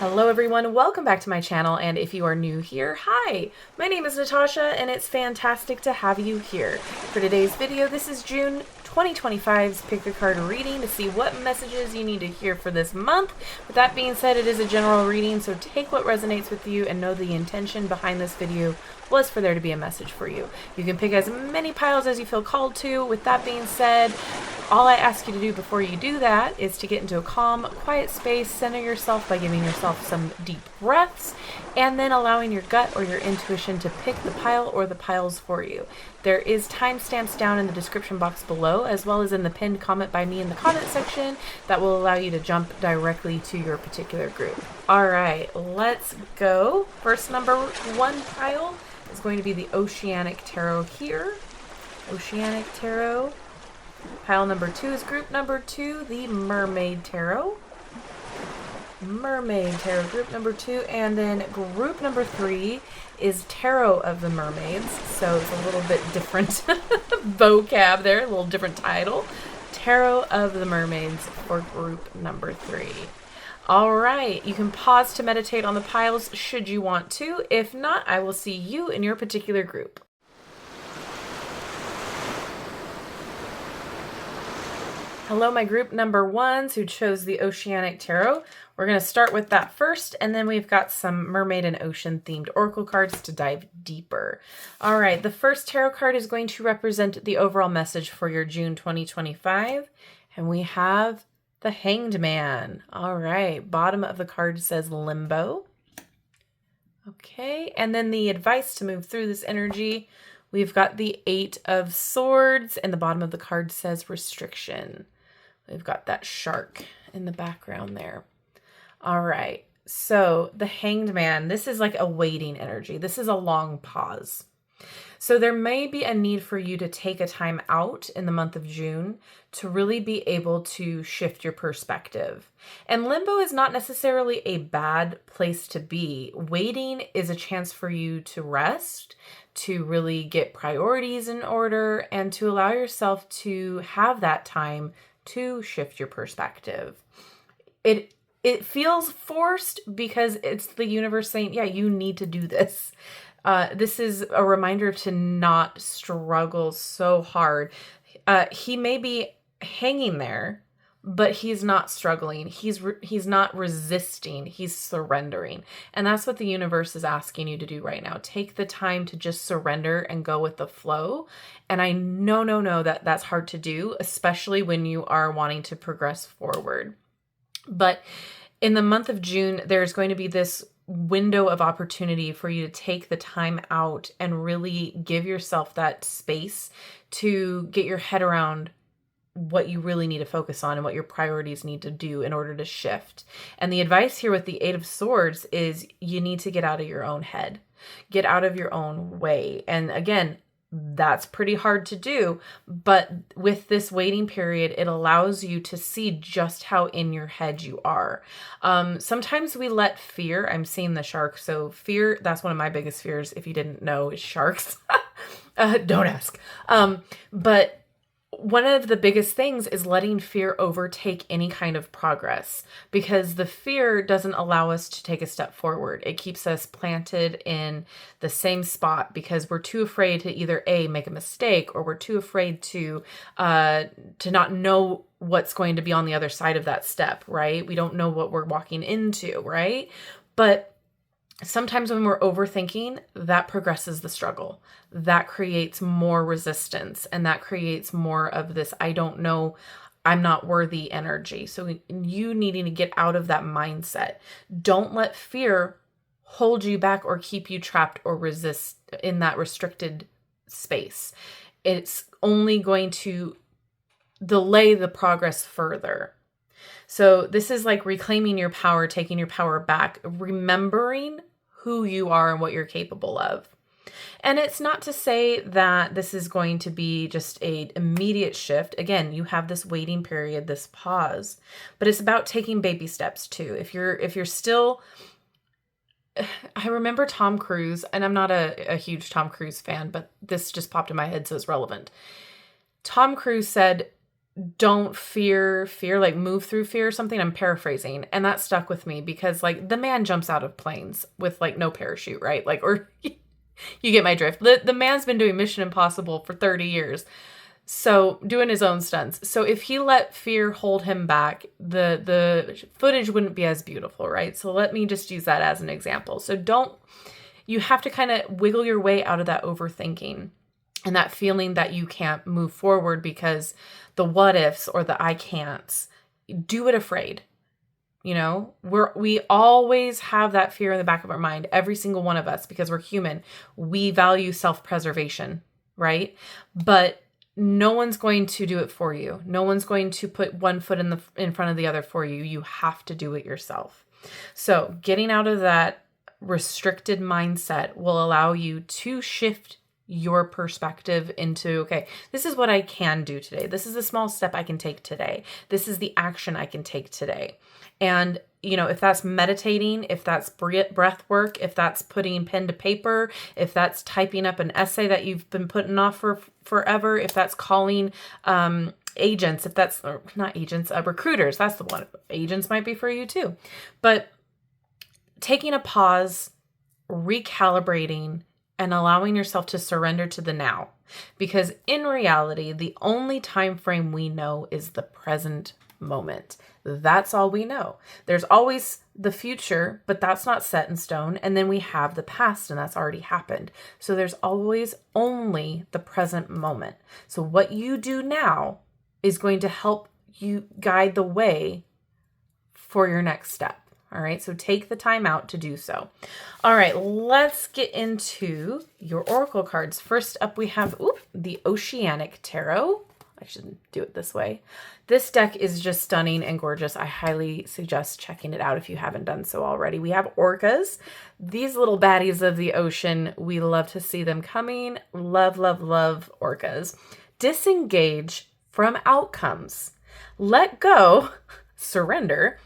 Hello everyone, welcome back to my channel, and if you are new here, hi! My name is Natasha, and it's fantastic to have you here. For today's video, this is June 2025's Pick a Card reading to see what messages you need to hear for this month. With that being said, it is a general reading, so take what resonates with you and know the intention behind this video was for there to be a message for you. You can pick as many piles as you feel called to. With that being said, all I ask you to do before you do that is to get into a calm, quiet space, center yourself by giving yourself some deep breaths, and then allowing your gut or your intuition to pick the pile or the piles for you. There is timestamps down in the description box below, as well as in the pinned comment by me in the comment section that will allow you to jump directly to your particular group. All right, let's go. First number one pile is going to be the Oceanic Tarot here. Oceanic Tarot. Pile number two is group number two, the Mermaid Tarot. Mermaid Tarot, group number two. And then group number three is Tarot of the Mermaids. So it's a little bit different vocab there, a little different title. Tarot of the Mermaids for group number three. All right, you can pause to meditate on the piles should you want to. If not, I will see you in your particular group. Hello, my group number ones who chose the Oceanic Tarot. We're going to start with that first, and then we've got some mermaid and ocean themed oracle cards to dive deeper. All right, the first tarot card is going to represent the overall message for your June 2025, and we have the Hanged Man. All right, bottom of the card says limbo. Okay, and then the advice to move through this energy, we've got the Eight of Swords, and the bottom of the card says restriction. We've got that shark in the background there. All right, so the Hanged Man, this is like a waiting energy. This is a long pause. So there may be a need for you to take a time out in the month of June to really be able to shift your perspective. And limbo is not necessarily a bad place to be. Waiting is a chance for you to rest, to really get priorities in order, and to allow yourself to have that time to shift your perspective. It feels forced because it's the universe saying, yeah, you need to do this. This is a reminder to not struggle so hard. He may be hanging there, but he's not struggling. He's not resisting. He's surrendering. And that's what the universe is asking you to do right now. Take the time to just surrender and go with the flow. And I know that that's hard to do, especially when you are wanting to progress forward. But in the month of June, there's going to be this window of opportunity for you to take the time out and really give yourself that space to get your head around what you really need to focus on and what your priorities need to do in order to shift. And the advice here with the Eight of Swords is you need to get out of your own head, get out of your own way. And again, that's pretty hard to do, but with this waiting period, it allows you to see just how in your head you are. Sometimes we let fear, I'm seeing the shark, so fear, that's one of my biggest fears, if you didn't know, is sharks. Don't ask. But one of the biggest things is letting fear overtake any kind of progress, because the fear doesn't allow us to take a step forward. It keeps us planted in the same spot because we're too afraid to either A, make a mistake, or we're too afraid to not know what's going to be on the other side of that step, right? We don't know what we're walking into, right? But sometimes when we're overthinking, that progresses the struggle. That creates more resistance, and that creates more of this, I don't know, I'm not worthy energy. So you needing to get out of that mindset. Don't let fear hold you back or keep you trapped or resist in that restricted space. It's only going to delay the progress further. So this is like reclaiming your power, taking your power back, remembering who you are and what you're capable of. And it's not to say that this is going to be just an immediate shift. Again, you have this waiting period, this pause, but it's about taking baby steps too. If you're still, I remember Tom Cruise, and I'm not a huge Tom Cruise fan, but this just popped in my head, so it's relevant. Tom Cruise said, don't fear, like move through fear or something. I'm paraphrasing. And that stuck with me because like the man jumps out of planes with like no parachute, right? Like, or you get my drift. The man's been doing Mission Impossible for 30 years. So doing his own stunts. So if he let fear hold him back, the footage wouldn't be as beautiful, right? So let me just use that as an example. So you have to kind of wiggle your way out of that overthinking and that feeling that you can't move forward because the what ifs or the I can'ts. Do it afraid. You know, we always have that fear in the back of our mind, every single one of us, because we're human. We value self-preservation, right? But no one's going to do it for you. No one's going to put one foot in front of the other for you. You have to do it yourself. So getting out of that restricted mindset will allow you to shift your perspective into, okay, this is what I can do today. This is a small step I can take today. This is the action I can take today. And, you know, if that's meditating, if that's breath work, if that's putting pen to paper, if that's typing up an essay that you've been putting off for forever, if that's calling agents, if that's not agents, recruiters, that's the one. Agents might be for you too. But taking a pause, recalibrating, and allowing yourself to surrender to the now. Because in reality, the only time frame we know is the present moment. That's all we know. There's always the future, but that's not set in stone. And then we have the past, and that's already happened. So there's always only the present moment. So what you do now is going to help you guide the way for your next step. All right, so take the time out to do so. All right, let's get into your oracle cards. First up, we have the Oceanic Tarot. I shouldn't do it this way. This deck is just stunning and gorgeous. I highly suggest checking it out if you haven't done so already. We have orcas, these little baddies of the ocean. We love to see them coming. Love, love, love orcas. Disengage from outcomes. Let go, surrender,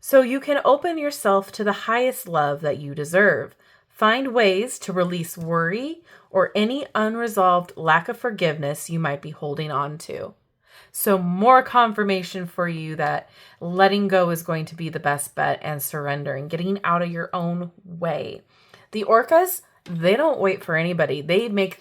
so you can open yourself to the highest love that you deserve. Find ways to release worry or any unresolved lack of forgiveness you might be holding on to. So more confirmation for you that letting go is going to be the best bet and surrendering, getting out of your own way. The orcas, they don't wait for anybody. They make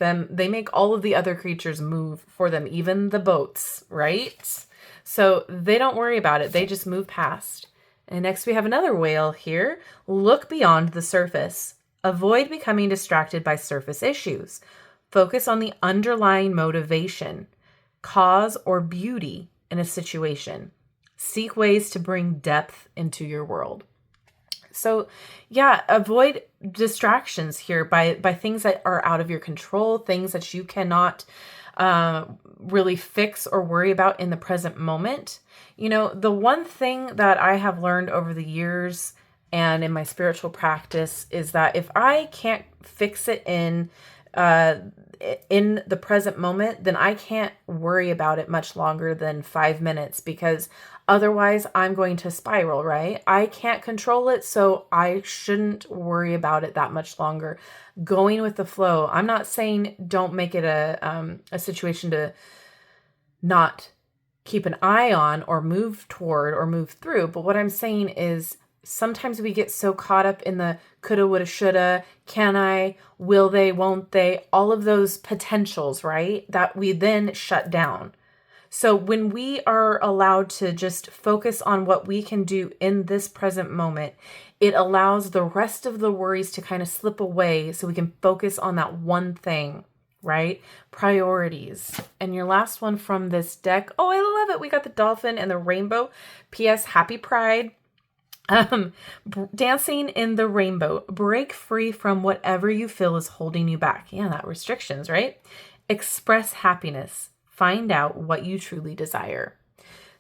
all of the other creatures move for them, even the boats, right? So they don't worry about it. They just move past. And next we have another whale here. Look beyond the surface. Avoid becoming distracted by surface issues. Focus on the underlying motivation, cause, or beauty in a situation. Seek ways to bring depth into your world. So yeah, avoid distractions here by things that are out of your control, things that you cannot really fix or worry about in the present moment. You know, the one thing that I have learned over the years and in my spiritual practice is that if I can't fix it in the present moment, then I can't worry about it much longer than 5 minutes, because otherwise I'm going to spiral, right? I can't control it, so I shouldn't worry about it that much longer. Going with the flow. I'm not saying don't make it a situation to not keep an eye on or move toward or move through. But what I'm saying is sometimes we get so caught up in the coulda, woulda, shoulda, can I, will they, won't they, all of those potentials, right? That we then shut down. So when we are allowed to just focus on what we can do in this present moment, it allows the rest of the worries to kind of slip away so we can focus on that one thing, right? Priorities. And your last one from this deck. Oh, I love it. We got the dolphin and the rainbow. P.S. Happy Pride. Dancing in the rainbow. Break free from whatever you feel is holding you back. Yeah, that restrictions, right? Express happiness. Find out what you truly desire.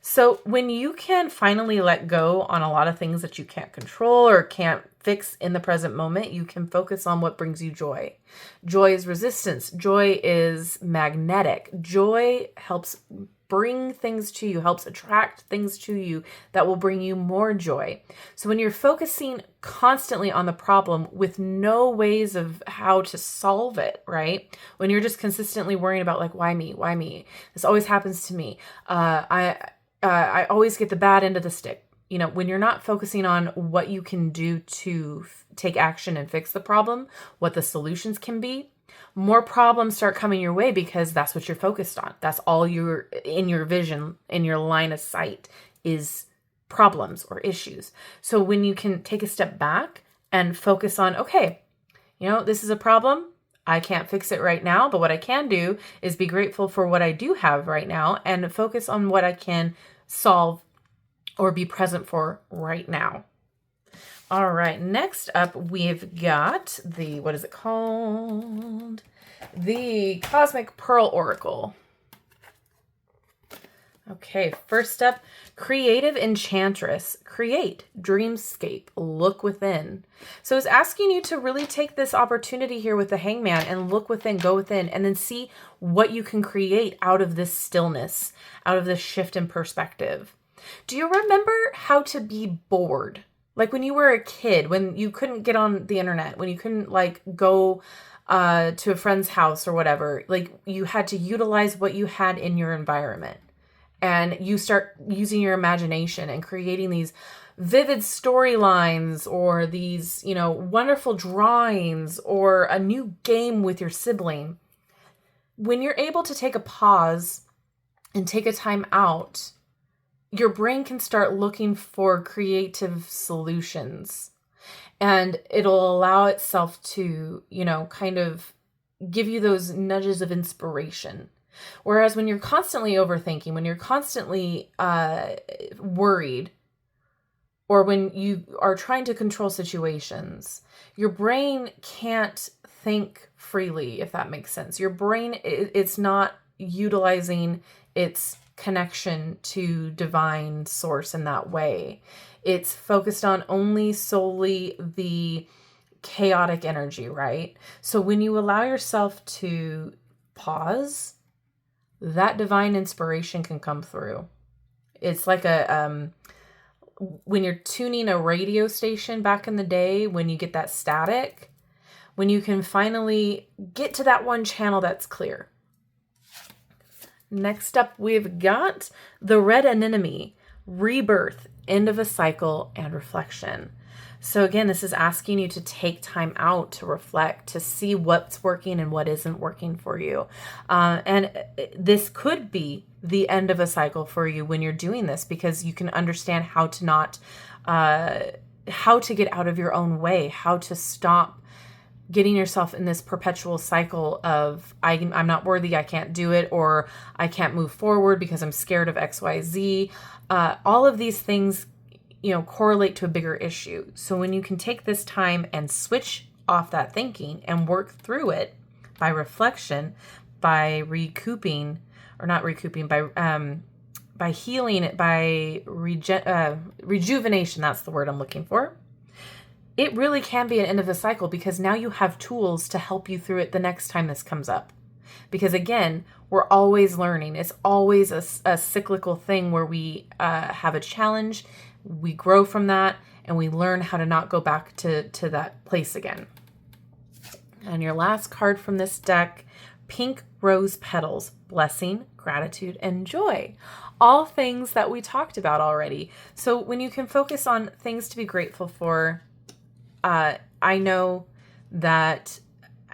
So when you can finally let go on a lot of things that you can't control or can't fix in the present moment, you can focus on what brings you joy. Joy is resistance. Joy is magnetic. Joy helps bring things to you, helps attract things to you that will bring you more joy. So when you're focusing constantly on the problem with no ways of how to solve it, right? When you're just consistently worrying about like, why me? Why me? This always happens to me. I always get the bad end of the stick. You know, when you're not focusing on what you can do to take action and fix the problem, what the solutions can be, more problems start coming your way because that's what you're focused on. That's all you're in your vision, in your line of sight is problems or issues. So when you can take a step back and focus on, okay, you know, this is a problem. I can't fix it right now, but what I can do is be grateful for what I do have right now and focus on what I can solve or be present for right now. All right, next up, we've got the, what is it called? The Cosmic Pearl Oracle. Okay, first up, Creative Enchantress. Create, dreamscape, look within. So it's asking you to really take this opportunity here with the Hangman and look within, go within, and then see what you can create out of this stillness, out of this shift in perspective. Do you remember how to be bored? Like when you were a kid, when you couldn't get on the internet, when you couldn't like go to a friend's house or whatever, like you had to utilize what you had in your environment. And you start using your imagination and creating these vivid storylines or these, you know, wonderful drawings or a new game with your sibling. When you're able to take a pause and take a time out, your brain can start looking for creative solutions, and it'll allow itself to, you know, kind of give you those nudges of inspiration. Whereas when you're constantly overthinking, when you're constantly worried, or when you are trying to control situations, your brain can't think freely, if that makes sense. Your brain, it's not utilizing its connection to divine source in that way. It's focused on only solely the chaotic energy, right? So when you allow yourself to pause, that divine inspiration can come through. It's like a when you're tuning a radio station back in the day, when you get that static, when you can finally get to that one channel that's clear. Next up, we've got the Red Anemone, rebirth, end of a cycle, and reflection. So again, this is asking you to take time out to reflect, to see what's working and what isn't working for you. And this could be the end of a cycle for you when you're doing this, because you can understand how to not, how to get out of your own way, how to stop getting yourself in this perpetual cycle of I'm not worthy, I can't do it, or I can't move forward because I'm scared of XYZ. All of these things, you know, correlate to a bigger issue. So when you can take this time and switch off that thinking and work through it by reflection, by recouping, or not recouping, by healing it, by rejuvenation, that's the word I'm looking for. It really can be an end of a cycle, because now you have tools to help you through it the next time this comes up. Because again, we're always learning. It's always a cyclical thing where we have a challenge, we grow from that, and we learn how to not go back to that place again. And your last card from this deck, Pink Rose Petals, blessing, gratitude, and joy. All things that we talked about already. So when you can focus on things to be grateful for, I know that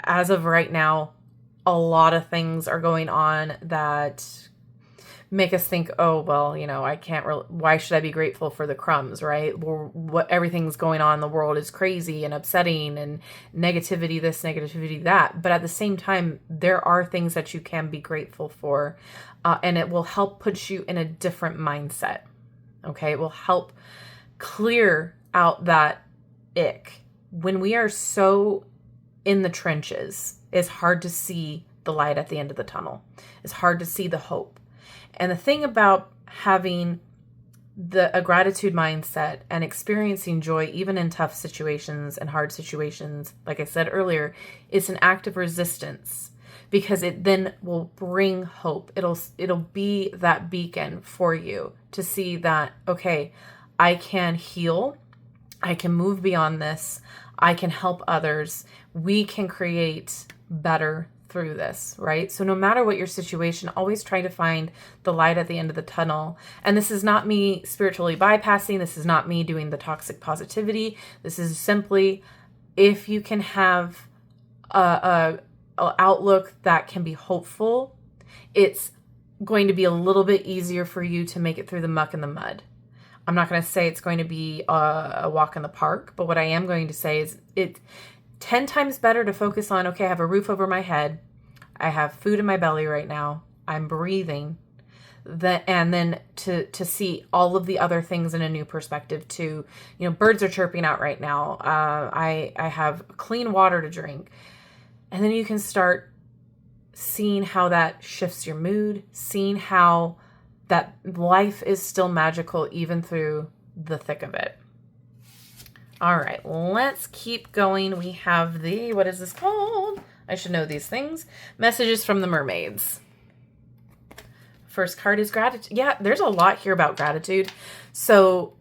as of right now, a lot of things are going on that make us think, oh, well, you know, I can't really, why should I be grateful for the crumbs, right? Well, what everything's going on in the world is crazy and upsetting and negativity, this, negativity, that. But at the same time, there are things that you can be grateful for, and it will help put you in a different mindset. Okay. It will help clear out that ick. When we are so in the trenches, it's hard to see the light at the end of the tunnel. It's hard to see the hope. And the thing about having a gratitude mindset and experiencing joy, even in tough situations and hard situations, like I said earlier, it's an act of resistance. because it then will bring hope. It'll be that beacon for you to see that, okay, I can heal. I can move beyond this. I can help others. We can create better through this, right? So no matter what your situation, always try to find the light at the end of the tunnel. And this is not me spiritually bypassing. This is not me doing the toxic positivity. This is simply, if you can have a outlook that can be hopeful, it's going to be a little bit easier for you to make it through the muck and the mud. I'm not going to say it's going to be a walk in the park, but what I am going to say is it's 10 times better to focus on, okay, I have a roof over my head. I have food in my belly right now. I'm breathing. And then to see all of the other things in a new perspective too. Birds are chirping out right now. I have clean water to drink. And then you can start seeing how that shifts your mood, seeing how that life is still magical even through the thick of it. All right, let's keep going. We have what is this called? I should know these things. Messages from the Mermaids. First card is gratitude. Yeah, there's a lot here about gratitude. So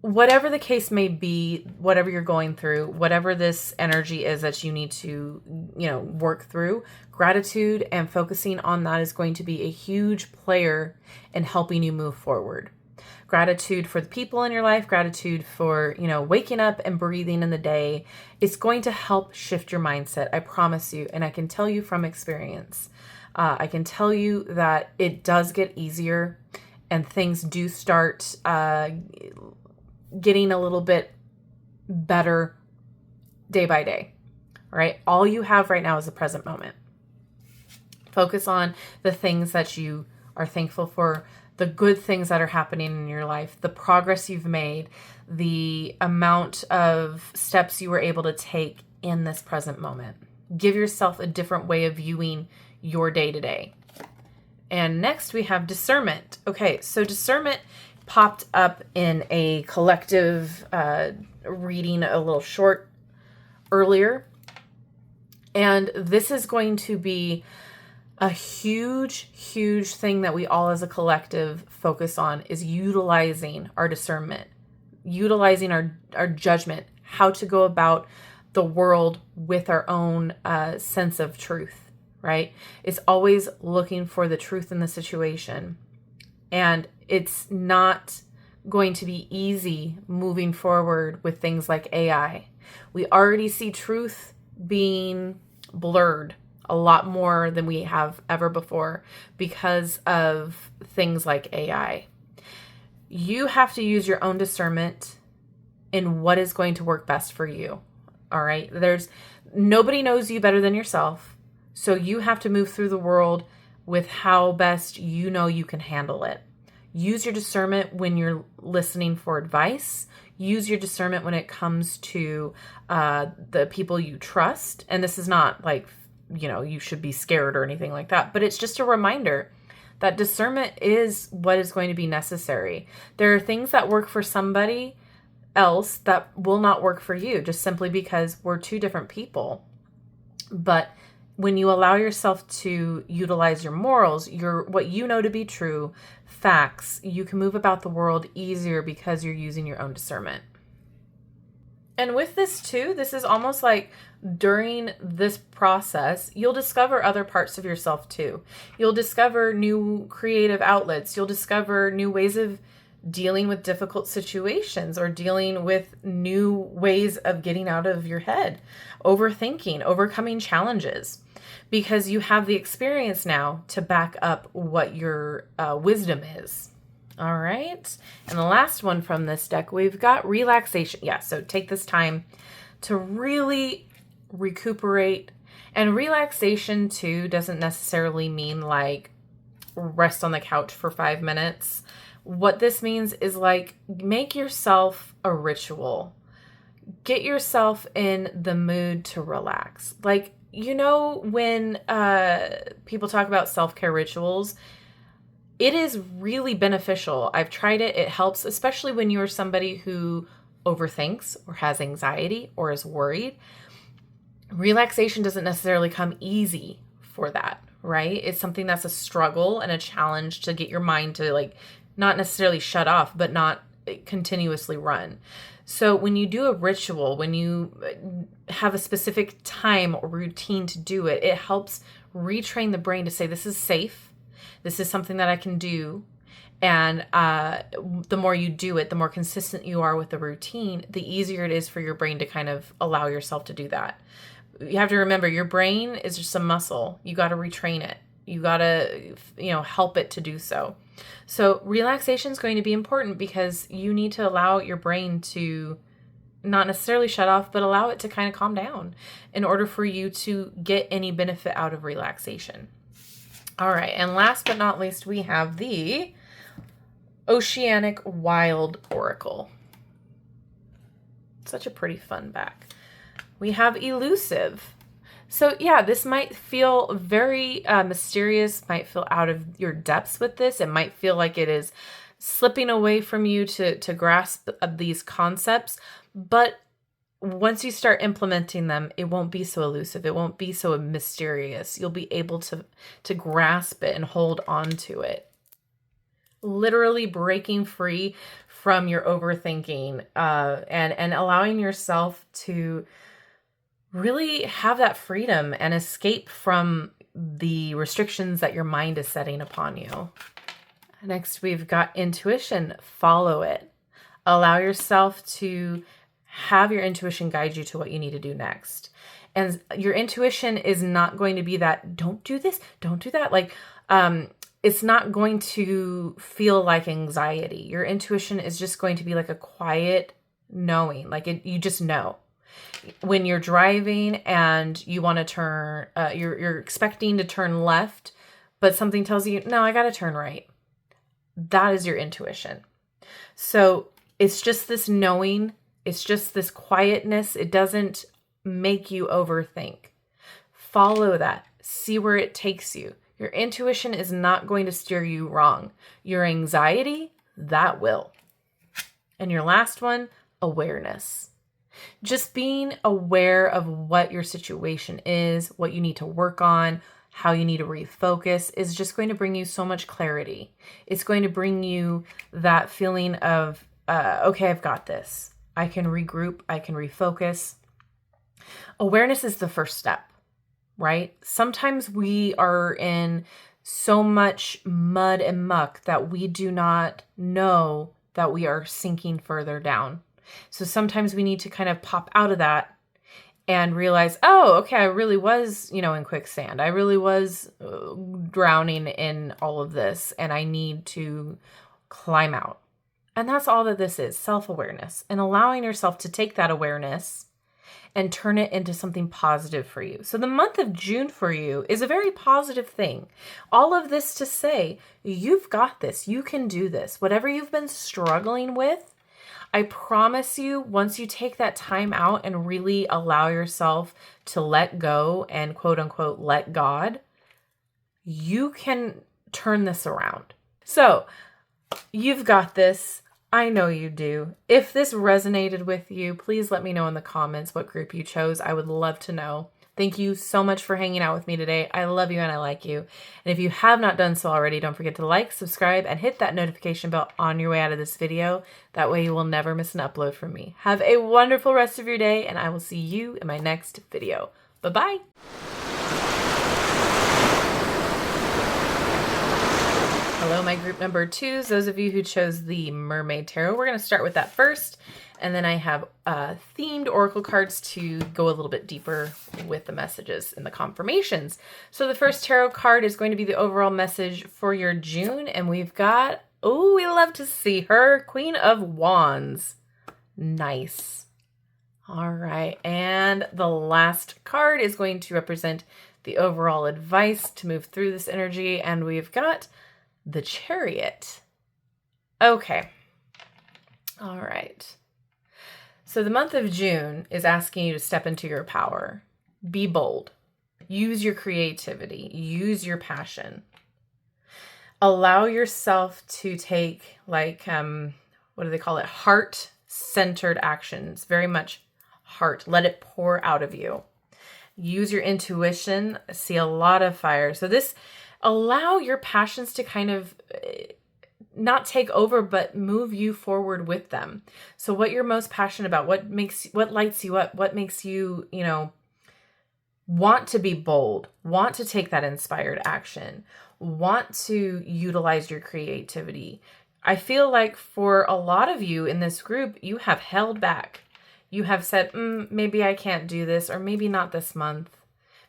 whatever the case may be, whatever you're going through, whatever this energy is that you need to, work through, gratitude and focusing on that is going to be a huge player in helping you move forward. Gratitude for the people in your life, gratitude for, waking up and breathing in the day. It's going to help shift your mindset. I promise you. And I can tell you from experience, I can tell you that it does get easier and things do start getting a little bit better day by day. All right. All you have right now is the present moment. Focus on the things that you are thankful for, the good things that are happening in your life, the progress you've made, the amount of steps you were able to take in this present moment. Give yourself a different way of viewing your day to day. And next we have discernment. Okay, so discernment popped up in a collective reading, a little short earlier. And this is going to be a huge, huge thing that we all as a collective focus on, is utilizing our discernment, utilizing our judgment, how to go about the world with our own sense of truth, right? It's always looking for the truth in the situation. And it's not going to be easy moving forward with things like AI. We already see truth being blurred a lot more than we have ever before because of things like AI. You have to use your own discernment in what is going to work best for you. All right. Nobody knows you better than yourself. So you have to move through the world with how best you know you can handle it. Use your discernment when you're listening for advice. Use your discernment when it comes to the people you trust. And this is not like, you should be scared or anything like that. But it's just a reminder that discernment is what is going to be necessary. There are things that work for somebody else that will not work for you, just simply because we're two different people. But when you allow yourself to utilize your morals, what you know to be true, facts, you can move about the world easier because you're using your own discernment. And with this too, this is almost like during this process, you'll discover other parts of yourself too. You'll discover new creative outlets. You'll discover new ways of dealing with difficult situations or dealing with new ways of getting out of your head, overthinking, overcoming challenges, because you have the experience now to back up what your wisdom is. All right. And the last one from this deck, we've got relaxation. Yeah. So take this time to really recuperate. And relaxation too doesn't necessarily mean like rest on the couch for 5 minutes. What this means is like, make yourself a ritual. Get yourself in the mood to relax. Like, when people talk about self-care rituals, it is really beneficial. I've tried it. It helps, especially when you're somebody who overthinks or has anxiety or is worried. Relaxation doesn't necessarily come easy for that, right? It's something that's a struggle and a challenge to get your mind to like not necessarily shut off, but not continuously run. So when you do a ritual, when you have a specific time or routine to do it, it helps retrain the brain to say, this is safe. This is something that I can do. And the more you do it, the more consistent you are with the routine, the easier it is for your brain to kind of allow yourself to do that. You have to remember, your brain is just a muscle. You got to retrain it. You got to, help it to do so. So relaxation is going to be important because you need to allow your brain to not necessarily shut off, but allow it to kind of calm down in order for you to get any benefit out of relaxation. All right. And last but not least, we have the Oceanic Wild Oracle. Such a pretty fun back. We have Elusive. So yeah, this might feel very mysterious, might feel out of your depths with this. It might feel like it is slipping away from you to grasp these concepts. But once you start implementing them, it won't be so elusive. It won't be so mysterious. You'll be able to grasp it and hold on to it. Literally breaking free from your overthinking and allowing yourself to really have that freedom and escape from the restrictions that your mind is setting upon you. Next, we've got intuition. Follow it. Allow yourself to have your intuition guide you to what you need to do next. And your intuition is not going to be that, don't do this, don't do that. It's not going to feel like anxiety. Your intuition is just going to be like a quiet knowing, you just know. When you're driving and you want to turn, you're expecting to turn left, but something tells you, no, I got to turn right. That is your intuition. So it's just this knowing, it's just this quietness. It doesn't make you overthink. Follow that. See where it takes you. Your intuition is not going to steer you wrong. Your anxiety, that will. And your last one, awareness. Just being aware of what your situation is, what you need to work on, how you need to refocus is just going to bring you so much clarity. It's going to bring you that feeling of, okay, I've got this. I can regroup. I can refocus. Awareness is the first step, right? Sometimes we are in so much mud and muck that we do not know that we are sinking further down. So sometimes we need to kind of pop out of that and realize, oh, okay, I really was, in quicksand. I really was drowning in all of this and I need to climb out. And that's all that this is, self-awareness and allowing yourself to take that awareness and turn it into something positive for you. So the month of June for you is a very positive thing. All of this to say, you've got this. You can do this. Whatever you've been struggling with, I promise you, once you take that time out and really allow yourself to let go and quote unquote, let God, you can turn this around. So you've got this. I know you do. If this resonated with you, please let me know in the comments what group you chose. I would love to know. Thank you so much for hanging out with me today. I love you and I like you. And if you have not done so already, don't forget to like, subscribe, and hit that notification bell on your way out of this video. That way you will never miss an upload from me. Have a wonderful rest of your day, and I will see you in my next video. Bye-bye. Hello, my group number 2s, those of you who chose the Mermaid Tarot. We're going to start with that first, and then I have themed oracle cards to go a little bit deeper with the messages and the confirmations. So the first tarot card is going to be the overall message for your June, and we've got, oh, we love to see her, Queen of Wands. Nice. All right, and the last card is going to represent the overall advice to move through this energy, and we've got the Chariot. Okay. All right. So the month of June is asking you to step into your power. Be bold. Use your creativity. Use your passion. Allow yourself to take what do they call it? Heart-centered actions. Very much heart. Let it pour out of you. Use your intuition. I see a lot of fire. So this, allow your passions to kind of not take over, but move you forward with them. So what you're most passionate about, what lights you up, what makes you, want to be bold, want to take that inspired action, want to utilize your creativity. I feel like for a lot of you in this group, you have held back. You have said, maybe I can't do this, or maybe not this month,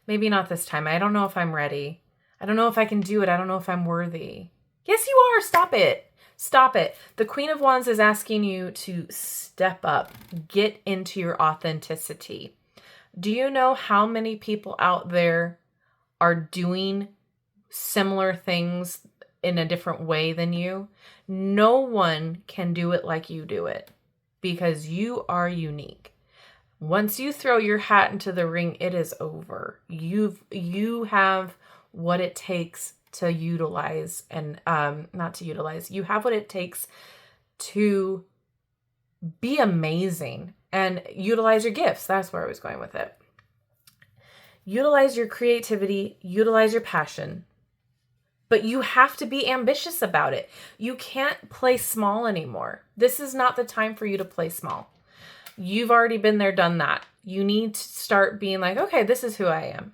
maybe not this time. I don't know if I'm ready. I don't know if I can do it. I don't know if I'm worthy. Yes, you are. Stop it. Stop it. The Queen of Wands is asking you to step up, get into your authenticity. Do you know how many people out there are doing similar things in a different way than you? No one can do it like you do it because you are unique. Once you throw your hat into the ring, it is over. You have what it takes to utilize and not to utilize. You have what it takes to be amazing and utilize your gifts. That's where I was going with it. Utilize your creativity, utilize your passion, but you have to be ambitious about it. You can't play small anymore. This is not the time for you to play small. You've already been there, done that. You need to start being like, okay, this is who I am.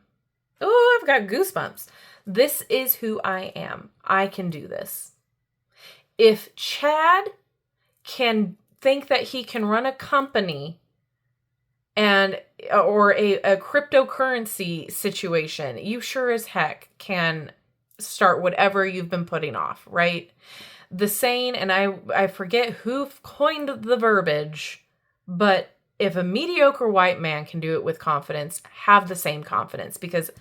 Oh, I've got goosebumps. This is who I am. I can do this. If Chad can think that he can run a company or a cryptocurrency situation, you sure as heck can start whatever you've been putting off, right? The saying, and I forget who coined the verbiage, but if a mediocre white man can do it with confidence, have the same confidence, because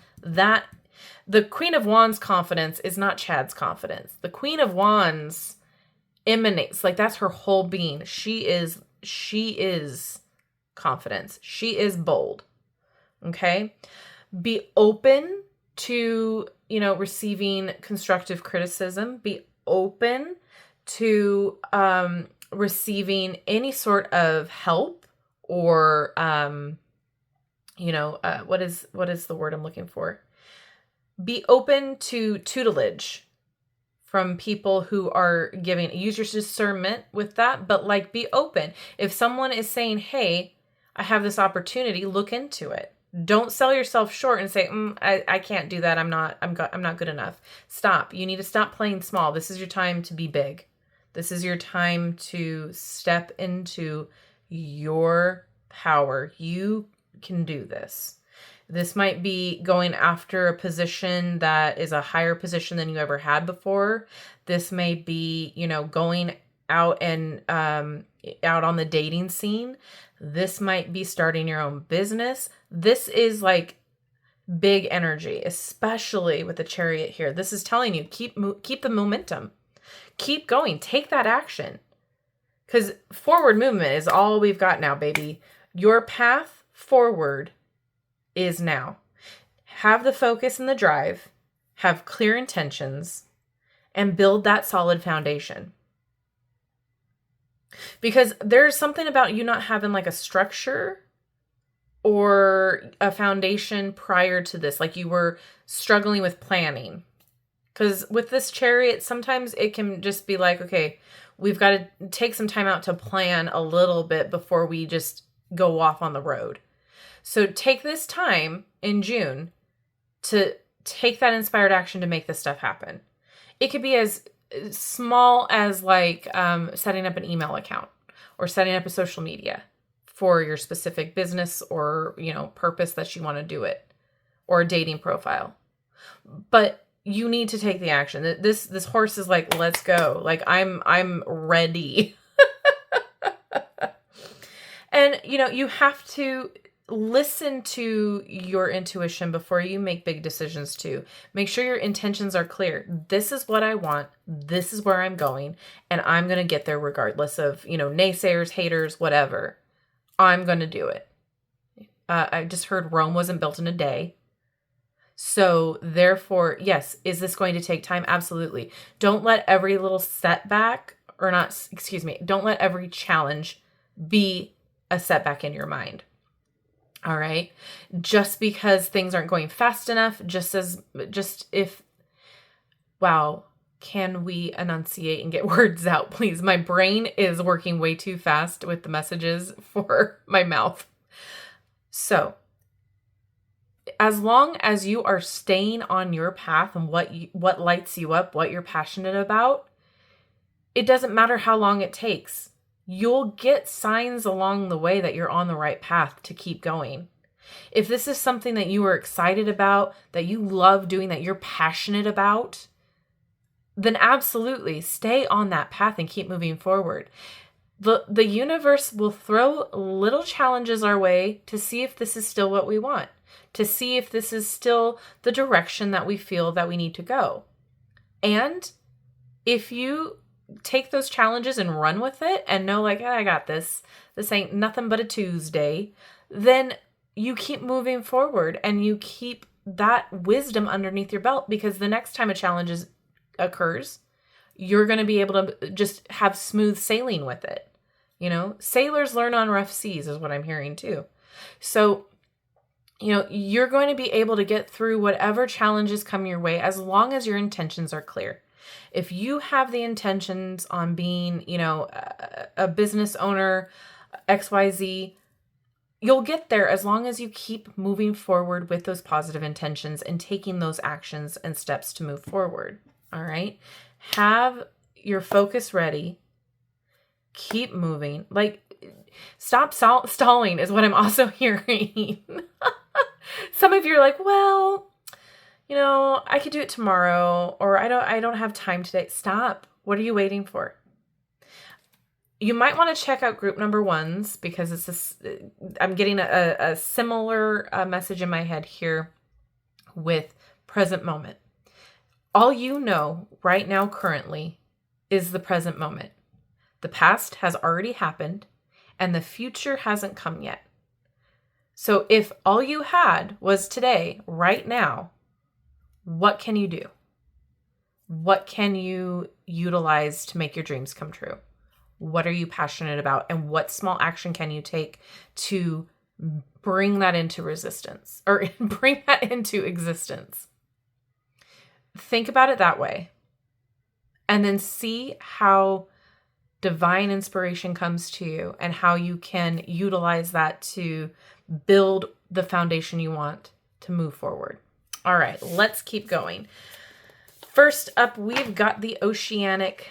the Queen of Wands confidence is not Chad's confidence. The Queen of Wands emanates, like that's her whole being. She is confidence. She is bold. Okay? Be open to, receiving constructive criticism. Be open to receiving any sort of help or what is the word I'm looking for? Be open to tutelage from people who are giving. Use your discernment with that, but be open. If someone is saying, "Hey, I have this opportunity," look into it. Don't sell yourself short and say, I can't do that. I'm not good enough. Stop. You need to stop playing small. This is your time to be big. This is your time to step into your power. You can do this. This might be going after a position that is a higher position than you ever had before. This may be, going out and out on the dating scene. This might be starting your own business. This is big energy, especially with the Chariot here. This is telling you, keep the momentum. Keep going. Take that action. Because forward movement is all we've got now, baby. Your path forward is now. Have the focus and the drive, have clear intentions, and build that solid foundation. Because there's something about you not having a structure or a foundation prior to this. You were struggling with planning. Because with this Chariot, sometimes it can just be okay, we've got to take some time out to plan a little bit before we just go off on the road. So take this time in June to take that inspired action to make this stuff happen. It could be as small as setting up an email account or setting up a social media for your specific business or, purpose that you want to do it, or a dating profile. But you need to take the action. This horse is let's go. I'm ready. And, you have to listen to your intuition before you make big decisions too. Make sure your intentions are clear. This is what I want. This is where I'm going. And I'm going to get there regardless of, naysayers, haters, whatever. I'm going to do it. I just heard Rome wasn't built in a day. So therefore, yes, is this going to take time? Absolutely. Don't let every little setback don't let every challenge be a setback in your mind. All right. Just because things aren't going fast enough, wow, can we enunciate and get words out, please? My brain is working way too fast with the messages for my mouth. So, as long as you are staying on your path and what lights you up, what you're passionate about, it doesn't matter how long it takes. You'll get signs along the way that you're on the right path to keep going. If this is something that you are excited about, that you love doing, that you're passionate about, then absolutely stay on that path and keep moving forward. The universe will throw little challenges our way to see if this is still what we want, to see if this is still the direction that we feel that we need to go. And if you take those challenges and run with it and know like, I got this ain't nothing but a Tuesday, then you keep moving forward and you keep that wisdom underneath your belt, because the next time a challenge occurs, you're going to be able to just have smooth sailing with it. You know, sailors learn on rough seas is what I'm hearing too. So, you know, you're going to be able to get through whatever challenges come your way as long as your intentions are clear. If you have the intentions on being, you know, a business owner, XYZ, you'll get there as long as you keep moving forward with those positive intentions and taking those actions and steps to move forward. All right. Have your focus ready. Keep moving. Like, stop stalling is what I'm also hearing. Some of you are like, well, you know, I could do it tomorrow, or I don't have time today. Stop. What are you waiting for? You might want to check out group number 1s, because I'm getting a similar message in my head here with present moment. All you know right now currently is the present moment. The past has already happened and the future hasn't come yet. So if all you had was today, right now, what can you do? What can you utilize to make your dreams come true? What are you passionate about? And what small action can you take to bring that into resistance or bring that into existence? Think about it that way. And then see how divine inspiration comes to you and how you can utilize that to build the foundation you want to move forward. All right, let's keep going. First up, we've got the Oceanic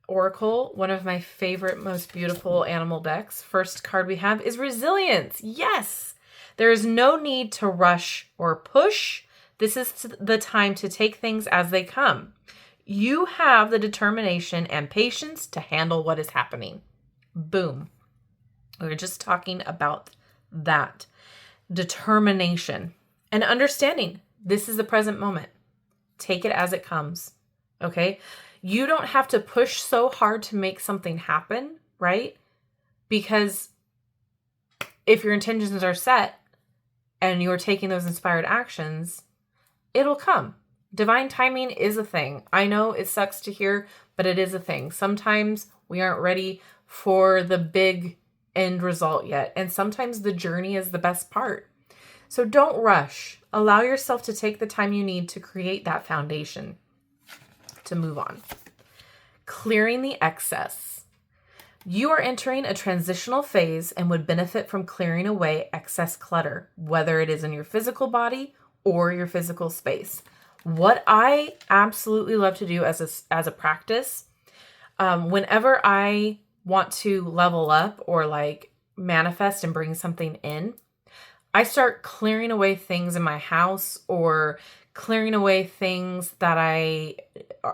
Oracle, one of my favorite, most beautiful animal decks. First card we have is Resilience. Yes, there is no need to rush or push. This is the time to take things as they come. You have the determination and patience to handle what is happening. Boom. We were just talking about that. Determination and understanding. This is the present moment. Take it as it comes. Okay? You don't have to push so hard to make something happen, right? Because if your intentions are set and you're taking those inspired actions, it'll come. Divine timing is a thing. I know it sucks to hear, but it is a thing. Sometimes we aren't ready for the big end result yet. And sometimes the journey is the best part. So don't rush. Allow yourself to take the time you need to create that foundation to move on. Clearing the excess. You are entering a transitional phase and would benefit from clearing away excess clutter, whether it is in your physical body or your physical space. What I absolutely love to do as a practice, whenever I want to level up or like manifest and bring something in, I start clearing away things in my house or clearing away things that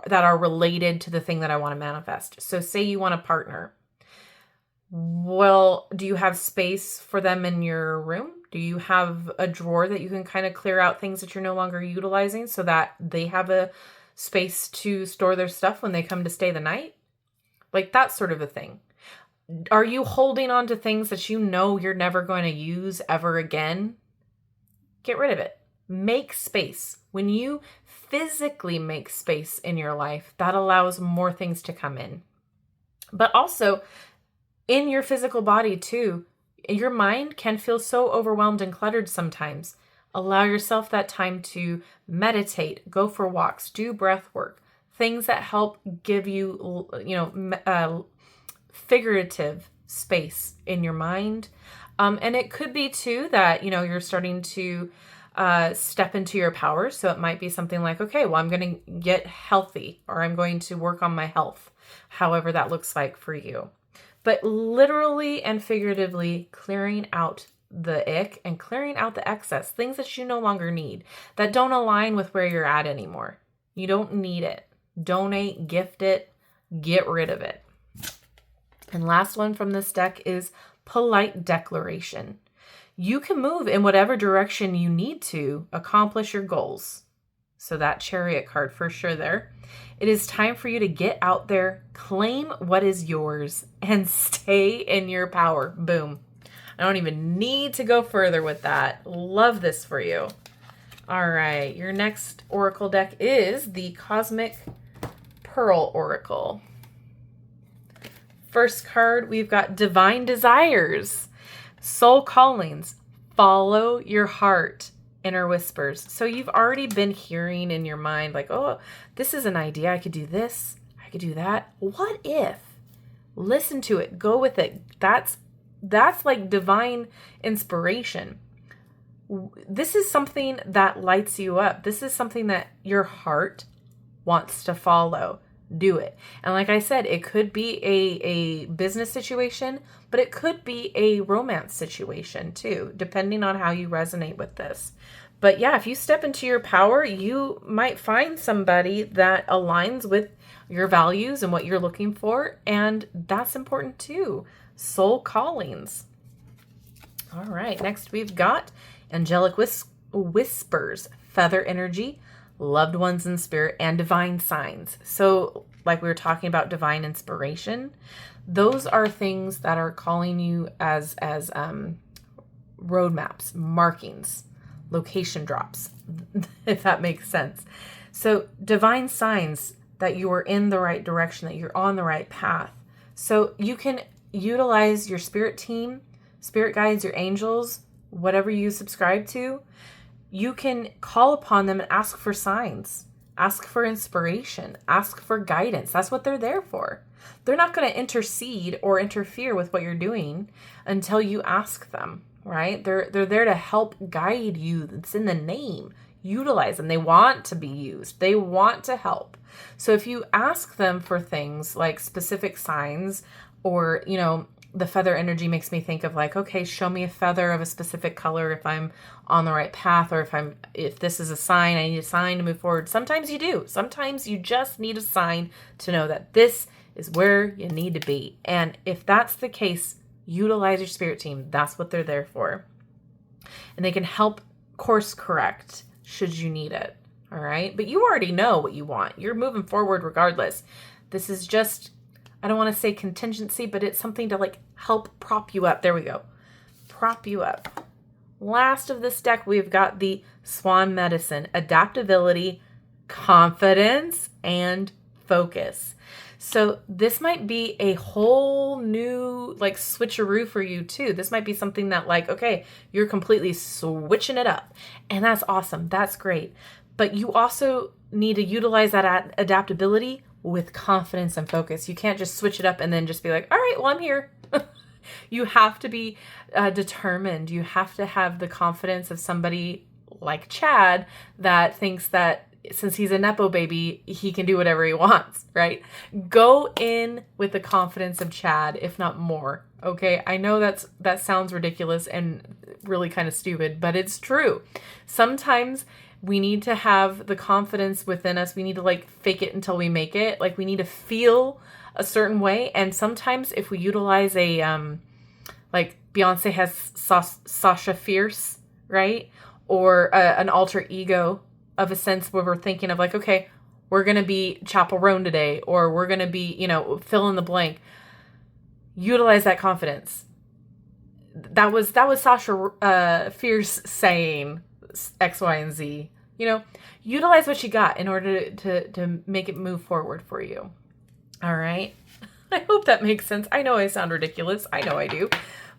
are related to the thing that I want to manifest. So say you want a partner. Well, do you have space for them in your room? Do you have a drawer that you can kind of clear out things that you're no longer utilizing so that they have a space to store their stuff when they come to stay the night? Like that sort of a thing. Are you holding on to things that you know you're never going to use ever again? Get rid of it. Make space. When you physically make space in your life, that allows more things to come in. But also, in your physical body too, Your mind can feel so overwhelmed and cluttered sometimes. Allow yourself that time to meditate, go for walks, do breath work, things that help give you, figurative space in your mind. And it could be too that, you're starting to step into your power. So it might be something like, okay, well, I'm going to get healthy, or I'm going to work on my health, however that looks like for you. But literally and figuratively clearing out the ick and clearing out the excess, things that you no longer need, that don't align with where you're at anymore. You don't need it. Donate, gift it, get rid of it. And last one from this deck is polite declaration. You can move in whatever direction you need to accomplish your goals. So that Chariot card for sure there. It is time for you to get out there, claim what is yours, and stay in your power. Boom. I don't even need to go further with that. Love this for you. All right, your next Oracle deck is the Cosmic Pearl Oracle. First card, we've got Divine Desires, Soul Callings, Follow Your Heart, Inner Whispers. So you've already been hearing in your mind like, oh, this is an idea. I could do this. I could do that. What if? Listen to it. Go with it. That's like divine inspiration. This is something that lights you up. This is something that your heart wants to follow. Do it. And like I said, it could be a business situation, but it could be a romance situation too, depending on how you resonate with this. But yeah, if you step into your power, you might find somebody that aligns with your values and what you're looking for. And that's important too. Soul callings. All right. Next, we've got Angelic Whispers, Feather Energy, Loved Ones in Spirit, and Divine Signs. So like we were talking about divine inspiration, those are things that are calling you as roadmaps, markings, location drops, if that makes sense. So divine signs that you are in the right direction, that you're on the right path. So you can utilize your spirit team, spirit guides, your angels, whatever you subscribe to. You can call upon them and ask for signs, ask for inspiration, ask for guidance. That's what they're there for. They're not going to intercede or interfere with what you're doing until you ask them, right? They're there to help guide you. It's in the name. Utilize them. They want to be used. They want to help. So if you ask them for things like specific signs, or, the feather energy makes me think of like, okay, show me a feather of a specific color if I'm on the right path, or if this is a sign, I need a sign to move forward. Sometimes you do. Sometimes you just need a sign to know that this is where you need to be. And if that's the case, utilize your spirit team. That's what they're there for. And they can help course correct should you need it. All right. But you already know what you want. You're moving forward regardless. This is just, I don't want to say contingency, but it's something to like help prop you up. There we go. Prop you up. Last of this deck, we've got the Swan Medicine, Adaptability, Confidence, and Focus. So this might be a whole new like switcheroo for you too. This might be something that like, okay, you're completely switching it up. And that's awesome. That's great. But you also need to utilize that adaptability with confidence and focus. You can't just switch it up and then just be like, all right, well, I'm here. You have to be determined. You have to have the confidence of somebody like Chad that thinks that since he's a Nepo baby, he can do whatever he wants, right? Go in with the confidence of Chad, if not more. Okay, I know that sounds ridiculous and really kind of stupid, but it's true. Sometimes we need to have the confidence within us. We need to like fake it until we make it. Like we need to feel a certain way. And sometimes if we utilize like Beyonce has Sasha Fierce, right? Or an alter ego of a sense where we're thinking of like, okay, we're going to be Chapel Roan today, or we're going to be, fill in the blank. Utilize that confidence. That was Sasha Fierce saying X, Y, and Z. Utilize what you got in order to make it move forward for you. All right. I hope that makes sense. I know I sound ridiculous. I know I do.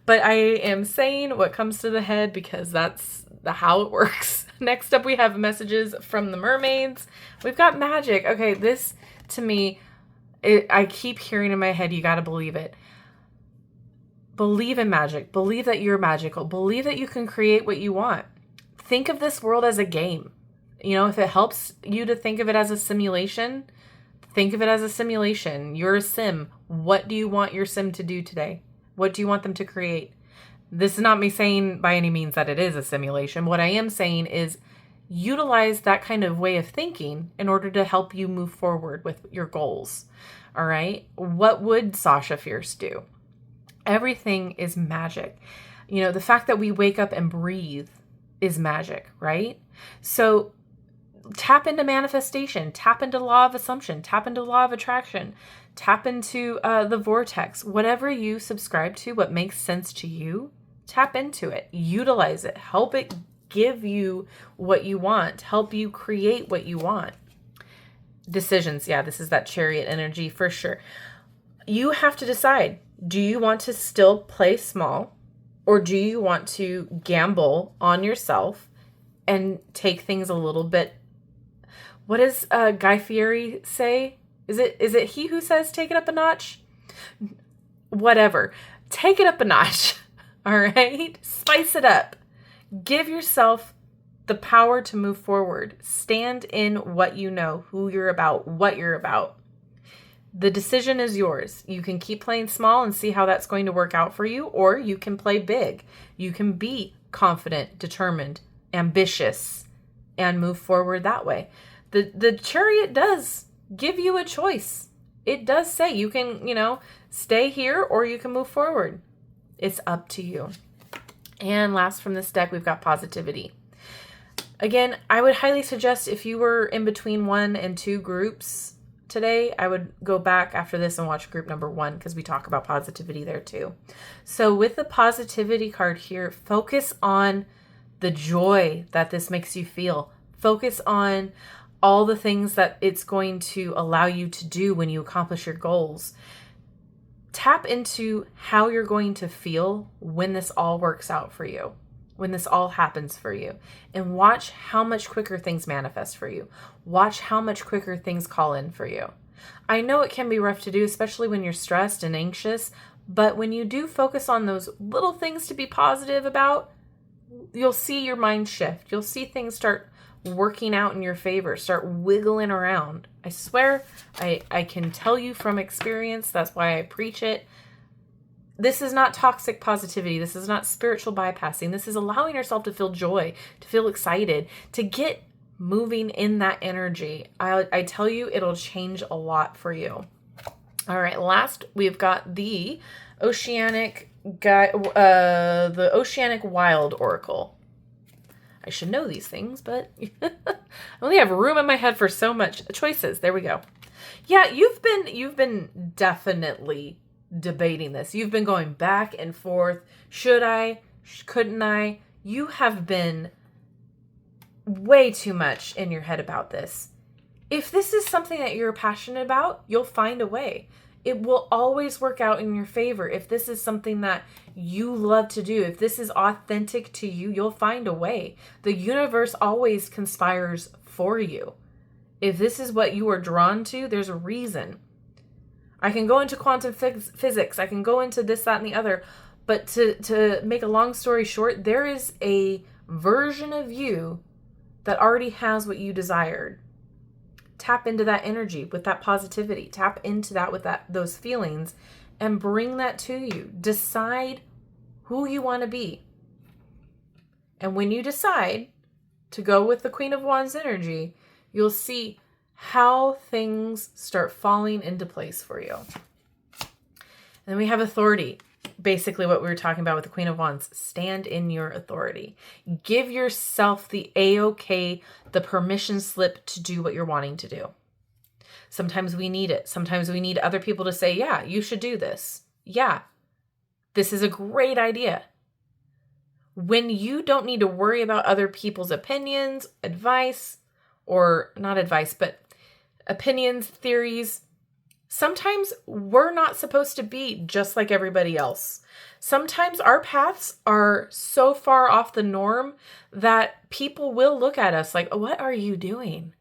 But I am saying what comes to the head because that's how it works. Next up, we have messages from the mermaids. We've got magic. Okay, this to me, I keep hearing in my head, you got to believe it. Believe in magic. Believe that you're magical. Believe that you can create what you want. Think of this world as a game. You know, if it helps you to think of it as a simulation, think of it as a simulation. You're a sim. What do you want your sim to do today? What do you want them to create? This is not me saying by any means that it is a simulation. What I am saying is utilize that kind of way of thinking in order to help you move forward with your goals. All right? What would Sasha Fierce do? Everything is magic. You know, the fact that we wake up and breathe is magic, right? So tap into manifestation, tap into law of assumption, tap into law of attraction, tap into the vortex. Whatever you subscribe to, what makes sense to you, tap into it, utilize it, help it give you what you want, help you create what you want. Decisions. Yeah, this is that chariot energy for sure. You have to decide, do you want to still play small or do you want to gamble on yourself and take things a little bit? What does Guy Fieri say? Is it he who says take it up a notch? Whatever. Take it up a notch. All right? Spice it up. Give yourself the power to move forward. Stand in what you know, who you're about, what you're about. The decision is yours. You can keep playing small and see how that's going to work out for you, or you can play big. You can be confident, determined, ambitious, and move forward that way. The chariot does give you a choice. It does say you can, stay here or you can move forward. It's up to you. And last from this deck, we've got positivity. Again, I would highly suggest if you were in between 1 and 2 groups today, I would go back after this and watch group number 1 because we talk about positivity there too. So with the positivity card here, focus on the joy that this makes you feel. Focus on all the things that it's going to allow you to do when you accomplish your goals. Tap into how you're going to feel when this all works out for you, when this all happens for you, and watch how much quicker things manifest for you. Watch how much quicker things call in for you. I know it can be rough to do, especially when you're stressed and anxious, but when you do focus on those little things to be positive about, you'll see your mind shift. You'll see things start working out in your favor, start wiggling around. I swear, I can tell you from experience, that's why I preach it. This is not toxic positivity. This is not spiritual bypassing. This is allowing yourself to feel joy, to feel excited, to get moving in that energy. I tell you, it'll change a lot for you. All right, last we've got the Oceanic Wild Oracle. I should know these things, but I only have room in my head for so much choices. There we go. Yeah, you've been definitely debating this. You've been going back and forth. Should I? Couldn't I? You have been way too much in your head about this. If this is something that you're passionate about, you'll find a way. It will always work out in your favor. If this is something that you love to do, if this is authentic to you, you'll find a way. The universe always conspires for you. If this is what you are drawn to, there's a reason. I can go into quantum physics. I can go into this, that, and the other. But to make a long story short, there is a version of you that already has what you desired. Tap into that energy with that positivity. Tap into that with those feelings and bring that to you. Decide who you want to be. And when you decide to go with the Queen of Wands energy, you'll see how things start falling into place for you. And then we have authority. Basically what we were talking about with the Queen of Wands. Stand in your authority. Give yourself the A-OK, the permission slip to do what you're wanting to do. Sometimes we need it. Sometimes we need other people to say, yeah, you should do this. Yeah, this is a great idea. When you don't need to worry about other people's opinions, advice, or not advice, but opinions, theories, Sometimes we're not supposed to be just like everybody else. Sometimes our paths are so far off the norm that people will look at us like, what are you doing?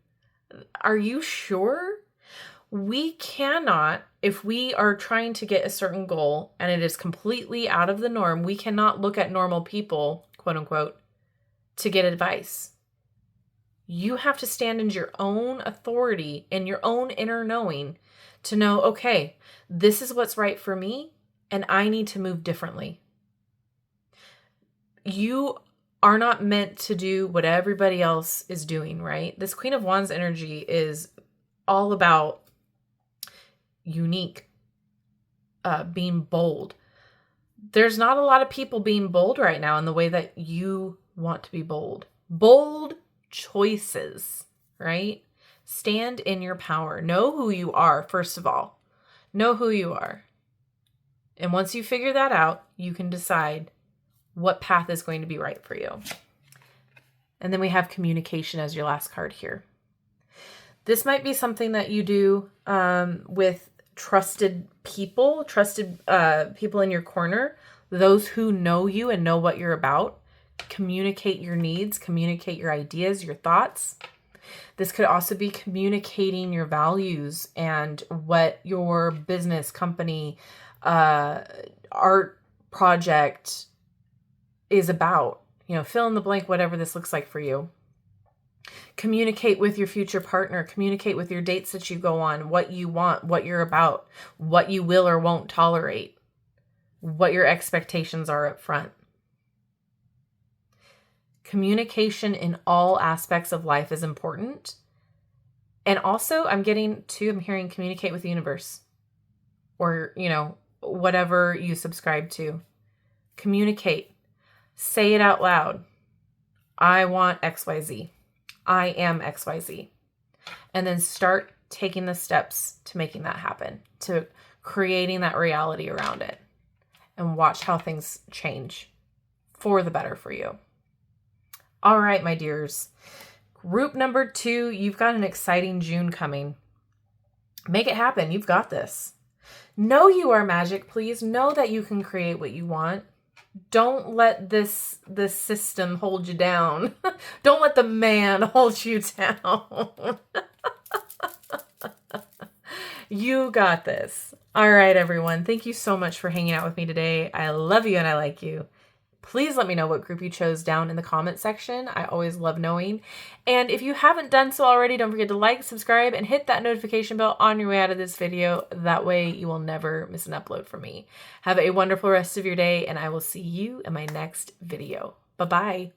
Are you sure? We cannot, if we are trying to get a certain goal and it is completely out of the norm, we cannot look at normal people, quote unquote, to get advice. You have to stand in your own authority and your own inner knowing to know, okay, this is what's right for me, and I need to move differently. You are not meant to do what everybody else is doing, right? This Queen of Wands energy is all about unique, being bold. There's not a lot of people being bold right now in the way that you want to be bold. Bold choices, right? Stand in your power. Know who you are, first of all. Know who you are. And once you figure that out, you can decide what path is going to be right for you. And then we have communication as your last card here. This might be something that you do with trusted people in your corner, those who know you and know what you're about. Communicate your needs, communicate your ideas, your thoughts. This could also be communicating your values and what your business, company, art project is about. Fill in the blank, whatever this looks like for you. Communicate with your future partner. Communicate with your dates that you go on, what you want, what you're about, what you will or won't tolerate, what your expectations are up front. Communication in all aspects of life is important. And also I'm hearing communicate with the universe or, whatever you subscribe to. Communicate. Say it out loud. I want XYZ. I am XYZ. And then start taking the steps to making that happen, to creating that reality around it, and watch how things change for the better for you. All right, my dears. Group number 2, you've got an exciting June coming. Make it happen. You've got this. Know you are magic, please. Know that you can create what you want. Don't let this system hold you down. Don't let the man hold you down. You got this. All right, everyone. Thank you so much for hanging out with me today. I love you and I like you. Please let me know what group you chose down in the comment section. I always love knowing. And if you haven't done so already, don't forget to like, subscribe, and hit that notification bell on your way out of this video. That way you will never miss an upload from me. Have a wonderful rest of your day, and I will see you in my next video. Bye-bye.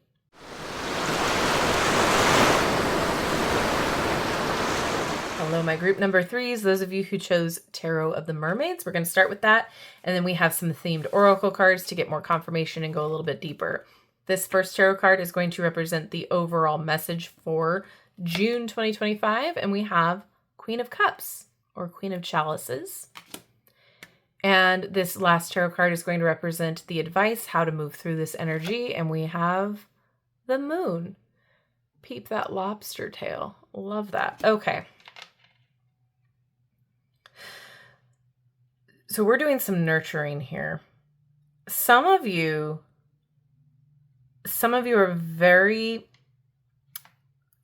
Hello, my group number 3s, those of you who chose Tarot of the Mermaids. We're going to start with that, and then we have some themed oracle cards to get more confirmation and go a little bit deeper. This first tarot card is going to represent the overall message for June 2025, and we have Queen of Cups, or Queen of Chalices. And this last tarot card is going to represent the advice, how to move through this energy, and we have the Moon. Peep that lobster tail. Love that. Okay. So we're doing some nurturing here. Some of you are very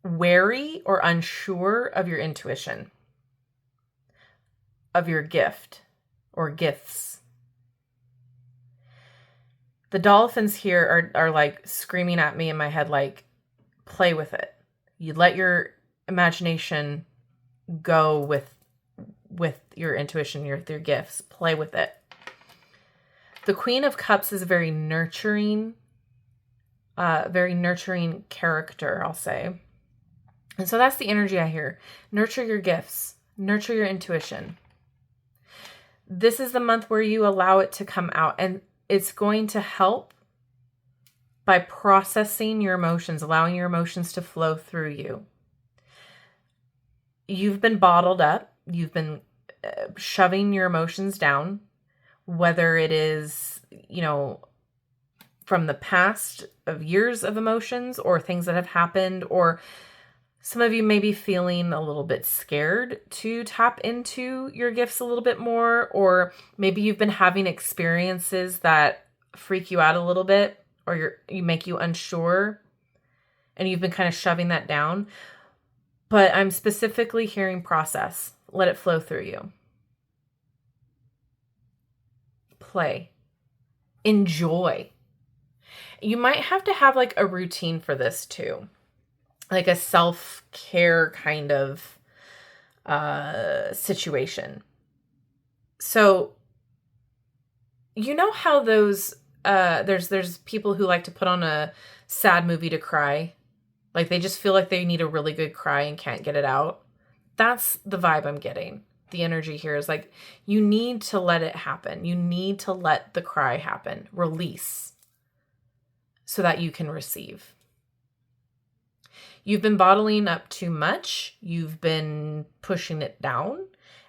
wary or unsure of your intuition, of your gift or gifts. The dolphins here are like screaming at me in my head, like, play with it. You let your imagination go with your intuition, your gifts. Play with it. The Queen of Cups is a very nurturing character, I'll say. And so that's the energy I hear. Nurture your gifts. Nurture your intuition. This is the month where you allow it to come out, and it's going to help by processing your emotions, allowing your emotions to flow through you. You've been bottled up. You've been shoving your emotions down, whether it is, from the past of years of emotions or things that have happened, or Some of you may be feeling a little bit scared to tap into your gifts a little bit more, or maybe you've been having experiences that freak you out a little bit, or you make you unsure, and you've been kind of shoving that down. But I'm specifically hearing process. Let it flow through you. Play. Enjoy. You might have to have like a routine for this too. Like a self-care kind of situation. So, you know how those, there's people who like to put on a sad movie to cry? Like they just feel like they need a really good cry and can't get it out. That's the vibe I'm getting. The energy here is like, you need to let it happen. You need to let the cry happen. Release so that you can receive. You've been bottling up too much. You've been pushing it down.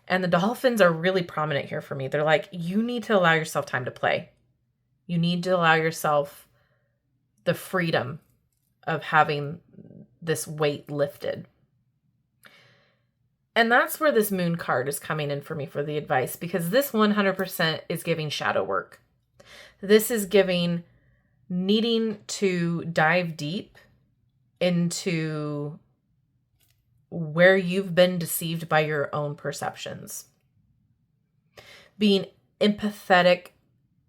And the dolphins are really prominent here for me. They're like, you need to allow yourself time to play. You need to allow yourself the freedom of having this weight lifted. And that's where this moon card is coming in for me for the advice, because this 100% is giving shadow work. This is giving needing to dive deep into where you've been deceived by your own perceptions. Being empathetic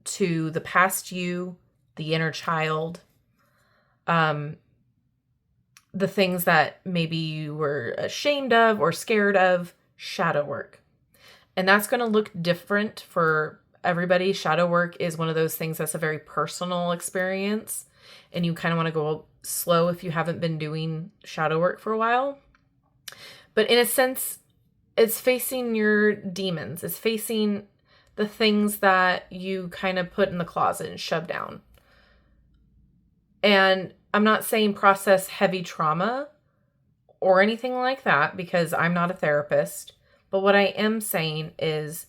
to the past you, the inner child, the things that maybe you were ashamed of or scared of, shadow work. And that's going to look different for everybody. Shadow work is one of those things that's a very personal experience. And you kind of want to go slow if you haven't been doing shadow work for a while. But in a sense, it's facing your demons. It's facing the things that you kind of put in the closet and shove down. And I'm not saying process heavy trauma or anything like that, because I'm not a therapist. But what I am saying is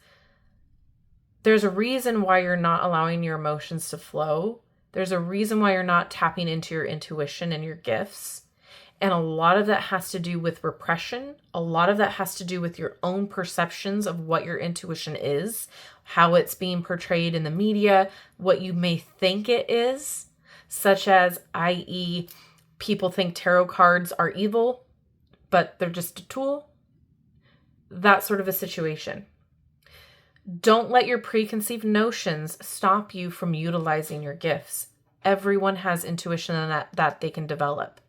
there's a reason why you're not allowing your emotions to flow. There's a reason why you're not tapping into your intuition and your gifts. And a lot of that has to do with repression. A lot of that has to do with your own perceptions of what your intuition is, how it's being portrayed in the media, what you may think it is, such as, i.e., people think tarot cards are evil, but they're just a tool. That sort of a situation. Don't let your preconceived notions stop you from utilizing your gifts. Everyone has intuition that they can develop.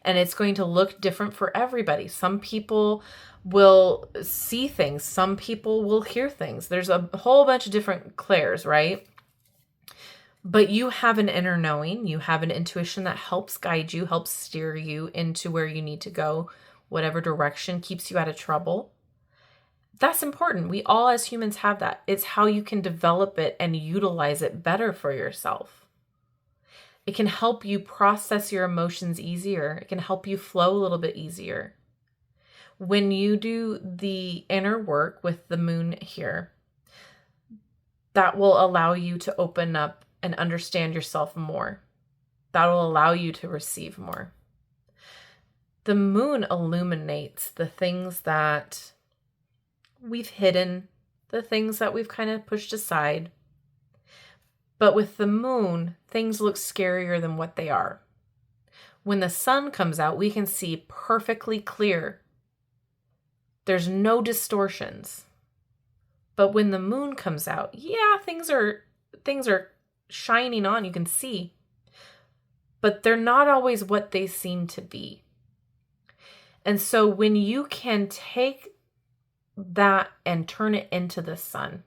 And it's going to look different for everybody. Some people will see things. Some people will hear things. There's a whole bunch of different clairs, right? But you have an inner knowing. You have an intuition that helps guide you, helps steer you into where you need to go, whatever direction keeps you out of trouble. That's important. We all as humans have that. It's how you can develop it and utilize it better for yourself. It can help you process your emotions easier. It can help you flow a little bit easier. When you do the inner work with the moon here, that will allow you to open up and understand yourself more. That will allow you to receive more. The moon illuminates the things that we've hidden, the things that we've kind of pushed aside. But with the moon, things look scarier than what they are. When the sun comes out, we can see perfectly clear. There's no distortions. But when the moon comes out, yeah, things are shining on, you can see. But they're not always what they seem to be. And so when you can take that and turn it into the sun,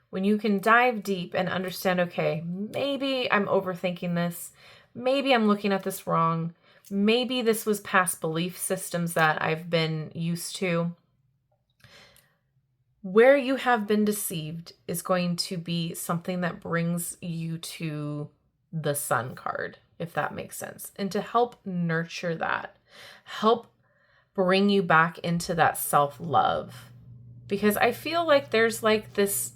when you can dive deep and understand, okay, maybe I'm overthinking this. Maybe I'm looking at this wrong. Maybe this was past belief systems that I've been used to. Where you have been deceived is going to be something that brings you to the sun card, if that makes sense. And to help nurture that, help bring you back into that self-love. Because I feel like there's like this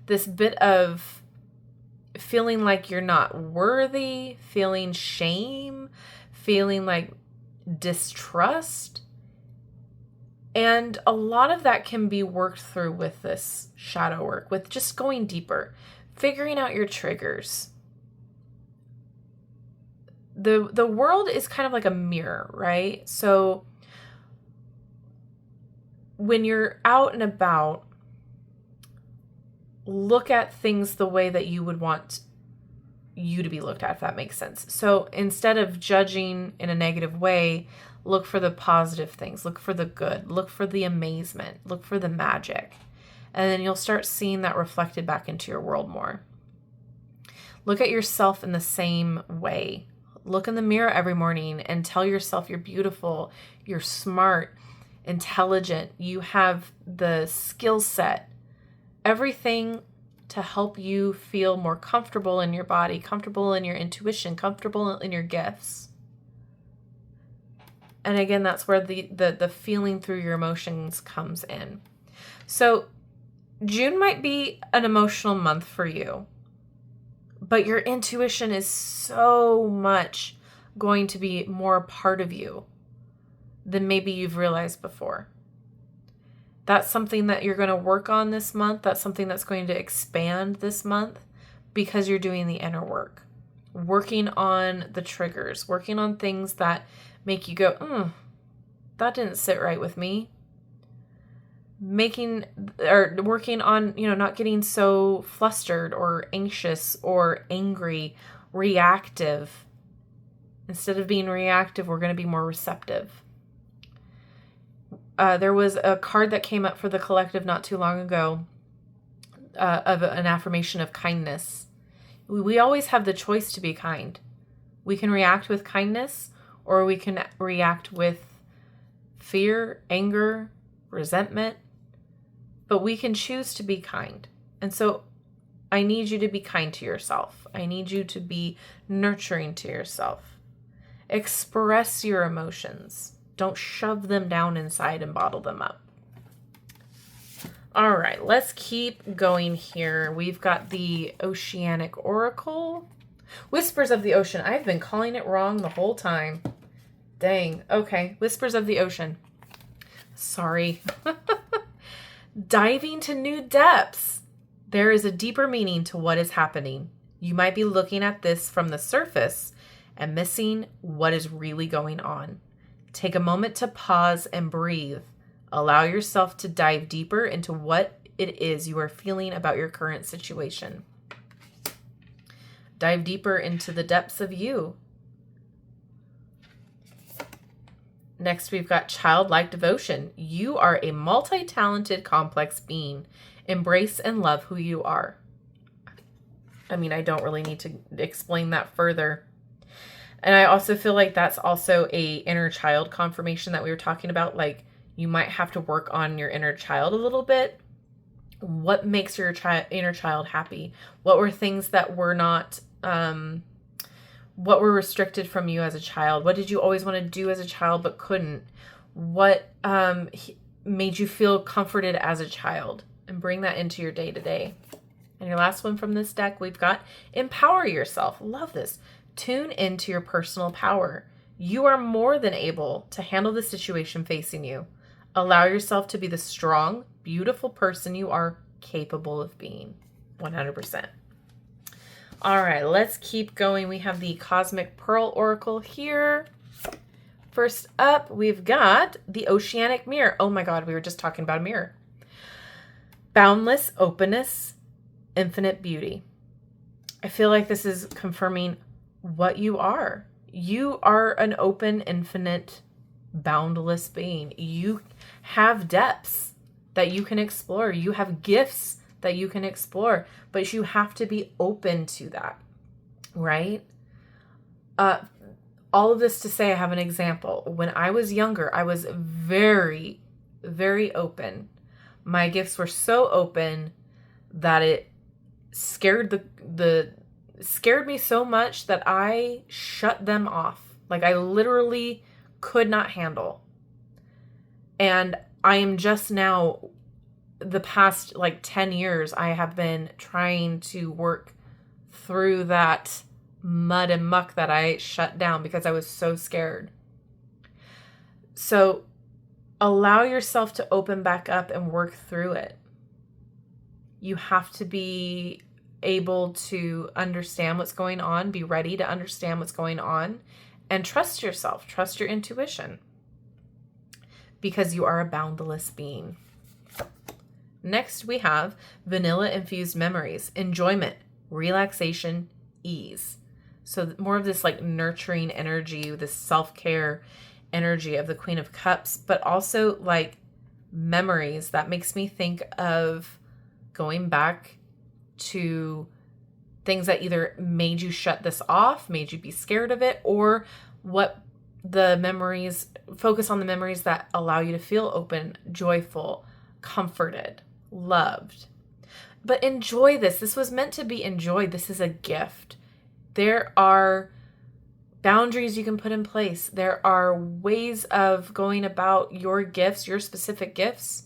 bit of feeling like you're not worthy, feeling shame, feeling like distrust. And a lot of that can be worked through with this shadow work, with just going deeper, figuring out your triggers. The world is kind of like a mirror, right? So when you're out and about, look at things the way that you would want you to be looked at, if that makes sense. So instead of judging in a negative way, look for the positive things, look for the good, look for the amazement, look for the magic. And then you'll start seeing that reflected back into your world more. Look at yourself in the same way. Look in the mirror every morning and tell yourself you're beautiful, you're smart, intelligent, you have the skill set, everything to help you feel more comfortable in your body, comfortable in your intuition, comfortable in your gifts. And again, that's where the feeling through your emotions comes in. So June might be an emotional month for you, but your intuition is so much going to be more a part of you than maybe you've realized before. That's something that you're going to work on this month. That's something that's going to expand this month because you're doing the inner work. Working on the triggers, working on things that make you go, that didn't sit right with me. Working on, not getting so flustered or anxious or angry, reactive. Instead of being reactive, we're going to be more receptive. There was a card that came up for the collective not too long ago of an affirmation of kindness. We always have the choice to be kind. We can react with kindness, or we can react with fear, anger, resentment, but we can choose to be kind. And so I need you to be kind to yourself. I need you to be nurturing to yourself. Express your emotions. Don't shove them down inside and bottle them up. All right, let's keep going here. We've got the Oceanic Oracle. Whispers of the Ocean. I've been calling it wrong the whole time. Dang. Okay, Whispers of the Ocean. Sorry. Diving to new depths. There is a deeper meaning to what is happening. You might be looking at this from the surface and missing what is really going on. Take a moment to pause and breathe. Allow yourself to dive deeper into what it is you are feeling about your current situation. Dive deeper into the depths of you. Next, we've got Childlike Devotion. You are a multi-talented, complex being. Embrace and love who you are. I mean, I don't really need to explain that further. And I also feel like that's also a inner child confirmation that we were talking about. Like, you might have to work on your inner child a little bit. What makes your inner child happy? What were things that were not, what were restricted from you as a child? What did you always want to do as a child but couldn't? What made you feel comforted as a child? And bring that into your day-to-day. And your last one from this deck, we've got Empower Yourself. Love this. Tune into your personal power. You are more than able to handle the situation facing you. Allow yourself to be the strong, beautiful person you are capable of being. 100%. All right, let's keep going. We have the Cosmic Pearl Oracle here. First up, we've got the Oceanic Mirror. Oh my God, we were just talking about a mirror. Boundless openness, infinite beauty. I feel like this is confirming what you are. You are an open, infinite, boundless being. You have depths that you can explore. You have gifts that you can explore, but you have to be open to that, right? All of this to say, I have an example. When I was younger, I was very, very open. My gifts were so open that it scared me so much that I shut them off. Like, I literally could not handle. And I am just now, the past 10 years, I have been trying to work through that mud and muck that I shut down because I was so scared. So allow yourself to open back up and work through it. You have to be able to understand what's going on, be ready to understand what's going on, and trust yourself, trust your intuition, because you are a boundless being. Next, we have vanilla-infused memories, enjoyment, relaxation, ease. So more of this like nurturing energy, this self-care energy of the Queen of Cups, but also like memories. That makes me think of going back to things that either made you shut this off, made you be scared of it, or what the memories, focus on the memories that allow you to feel open, joyful, comforted, loved. But enjoy this. This was meant to be enjoyed. This is a gift. There are boundaries you can put in place. There are ways of going about your gifts, your specific gifts,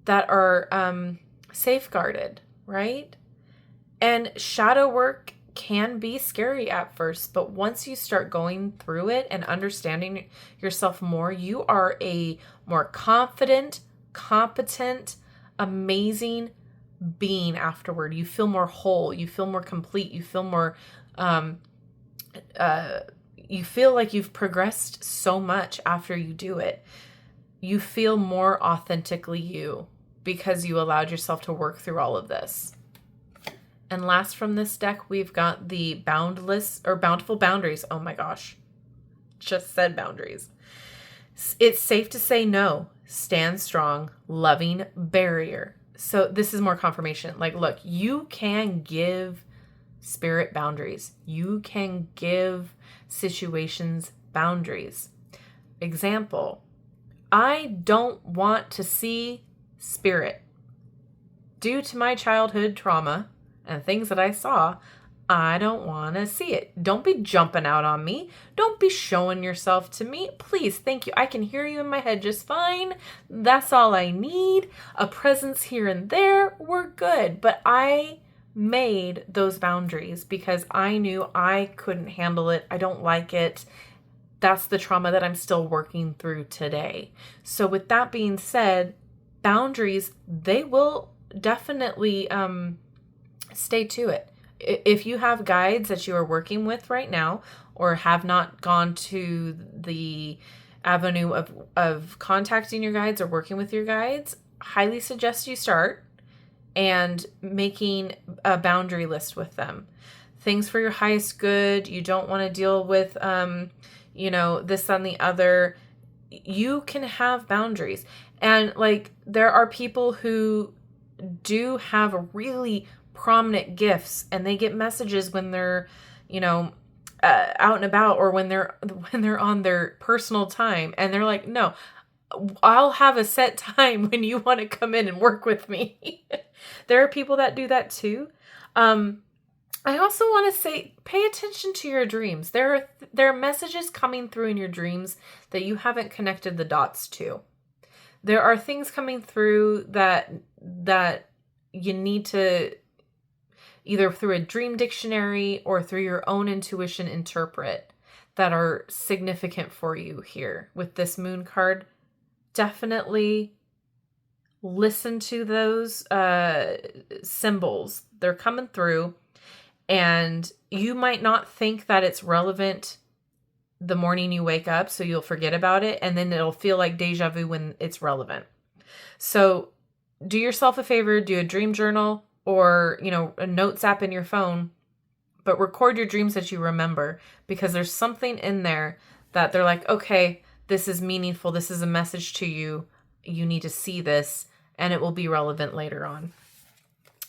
that are safeguarded, right? And shadow work can be scary at first, but once you start going through it and understanding yourself more, you are a more confident, competent, amazing being afterward. You feel more whole. You feel more complete. You feel more, you feel like you've progressed so much after you do it. You feel more authentically you because you allowed yourself to work through all of this. And last from this deck, we've got the boundless or bountiful boundaries. Oh my gosh. Just said boundaries. It's safe to say no. Stand strong. Loving barrier. So this is more confirmation. Like, look, you can give spirit boundaries. You can give situations boundaries. Example, I don't want to see spirit. Due to my childhood trauma and things that I saw, I don't want to see it. Don't be jumping out on me. Don't be showing yourself to me. Please, thank you. I can hear you in my head just fine. That's all I need. A presence here and there, we're good. But I made those boundaries because I knew I couldn't handle it. I don't like it. That's the trauma that I'm still working through today. So with that being said, boundaries, they will definitely stay to it. If you have guides that you are working with right now or have not gone to the avenue of contacting your guides or working with your guides, highly suggest you start and making a boundary list with them. Things for your highest good. You don't want to deal with, this, that, and the other. You can have boundaries. And like, there are people who do have really prominent gifts and they get messages when they're, out and about or when they're on their personal time and they're like, no, I'll have a set time when you want to come in and work with me. There are people that do that too. I also want to say, pay attention to your dreams. There are messages coming through in your dreams that you haven't connected the dots to. There are things coming through that you need to either through a dream dictionary or through your own intuition interpret that are significant for you here with this moon card. Definitely listen to those symbols. They're coming through and you might not think that it's relevant the morning you wake up, so you'll forget about it and then it'll feel like deja vu when it's relevant. So do yourself a favor, do a dream journal or, a notes app in your phone, but record your dreams that you remember because there's something in there that they're like, okay, this is meaningful. This is a message to you. You need to see this and it will be relevant later on.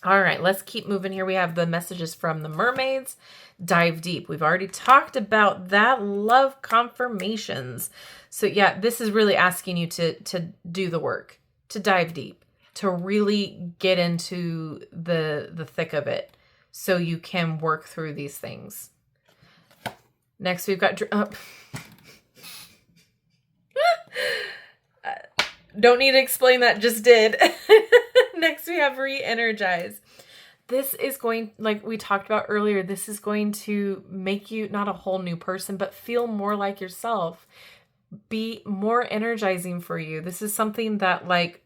All right, let's keep moving here. We have the messages from the Mermaids. Dive deep. We've already talked about that. Love confirmations. So yeah, this is really asking you to do the work, to dive deep, to really get into the thick of it so you can work through these things. Next, we've got... don't need to explain that, just did. Next, we have re-energize. This is going, like we talked about earlier, this is going to make you not a whole new person, but feel more like yourself. be more energizing for you. This is something that, like,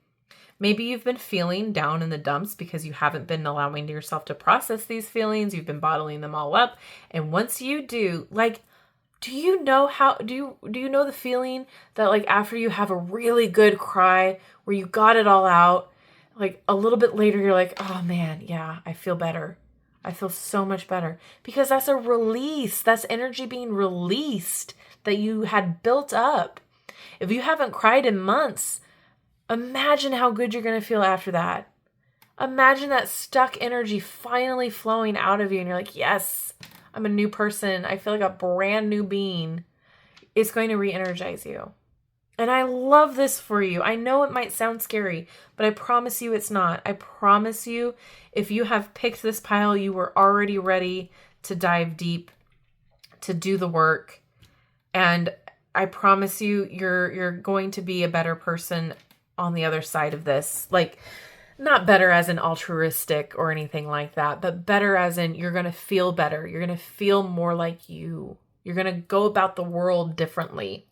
maybe you've been feeling down in the dumps because you haven't been allowing yourself to process these feelings. You've been bottling them all up. And once you do, like, do you know the feeling that, like, after you have a really good cry where you got it all out, like a little bit later, you're like, oh man, yeah, I feel better. I feel so much better, because that's a release. That's energy being released that you had built up. If you haven't cried in months, imagine how good you're going to feel after that. Imagine that stuck energy finally flowing out of you and you're like, yes, I'm a new person. I feel like a brand new being. It's going to re-energize you. And I love this for you. I know it might sound scary, but I promise you it's not. I promise you, if you have picked this pile, you were already ready to dive deep, to do the work. And I promise you, you're going to be a better person on the other side of this. Like, not better as in altruistic or anything like that, but better as in you're going to feel better. You're going to feel more like you. You're going to go about the world differently.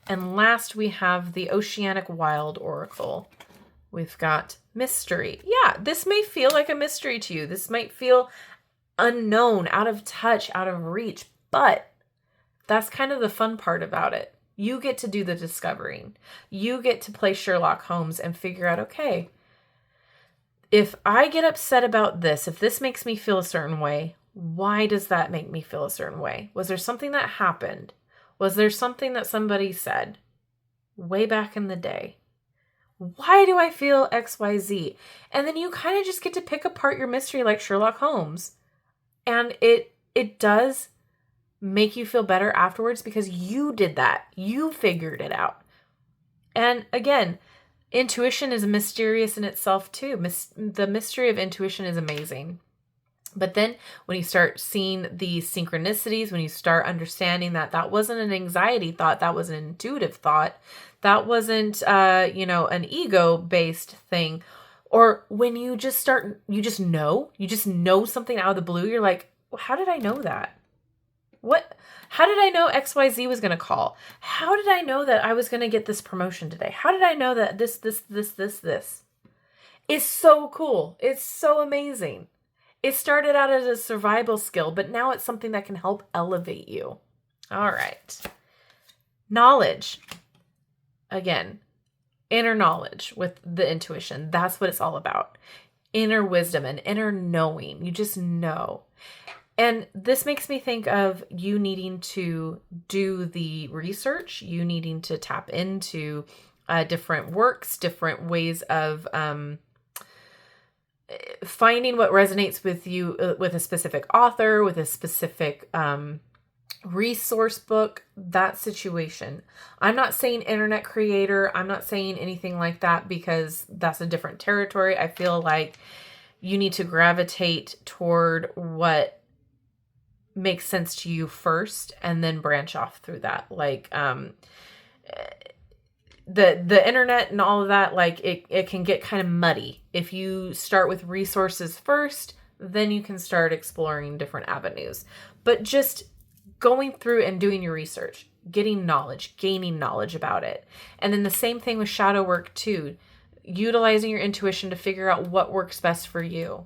And last, we have the Oceanic Wild Oracle. We've got mystery. Yeah, this may feel like a mystery to you. This might feel unknown, out of touch, out of reach, but that's kind of the fun part about it. You get to do the discovering. You get to play Sherlock Holmes and figure out, okay, if I get upset about this, if this makes me feel a certain way, why does that make me feel a certain way? Was there something that happened? Was there something that somebody said way back in the day? Why do I feel XYZ? And then you kind of just get to pick apart your mystery like Sherlock Holmes. And it does make you feel better afterwards because you did that. You figured it out. And again, intuition is mysterious in itself too. The mystery of intuition is amazing. But then when you start seeing the synchronicities, when you start understanding that that wasn't an anxiety thought, that was an intuitive thought, that wasn't, an ego-based thing. Or when you just know something out of the blue, you're like, well, how did I know that? How did I know XYZ was going to call? How did I know that I was going to get this promotion today? How did I know that this? It's so cool. It's so amazing. It started out as a survival skill, but now it's something that can help elevate you. All right. Knowledge. Again, inner knowledge with the intuition. That's what it's all about. Inner wisdom and inner knowing. You just know. And this makes me think of you needing to do the research, you needing to tap into different works, different ways of finding what resonates with you, with a specific author, with a specific resource book, that situation. I'm not saying internet creator. I'm not saying anything like that because that's a different territory. I feel like you need to gravitate toward what makes sense to you first and then branch off through that. Like, the internet and all of that, like it can get kind of muddy. If you start with resources first, then you can start exploring different avenues. But just going through and doing your research, getting knowledge, gaining knowledge about it. And then the same thing with shadow work too, utilizing your intuition to figure out what works best for you.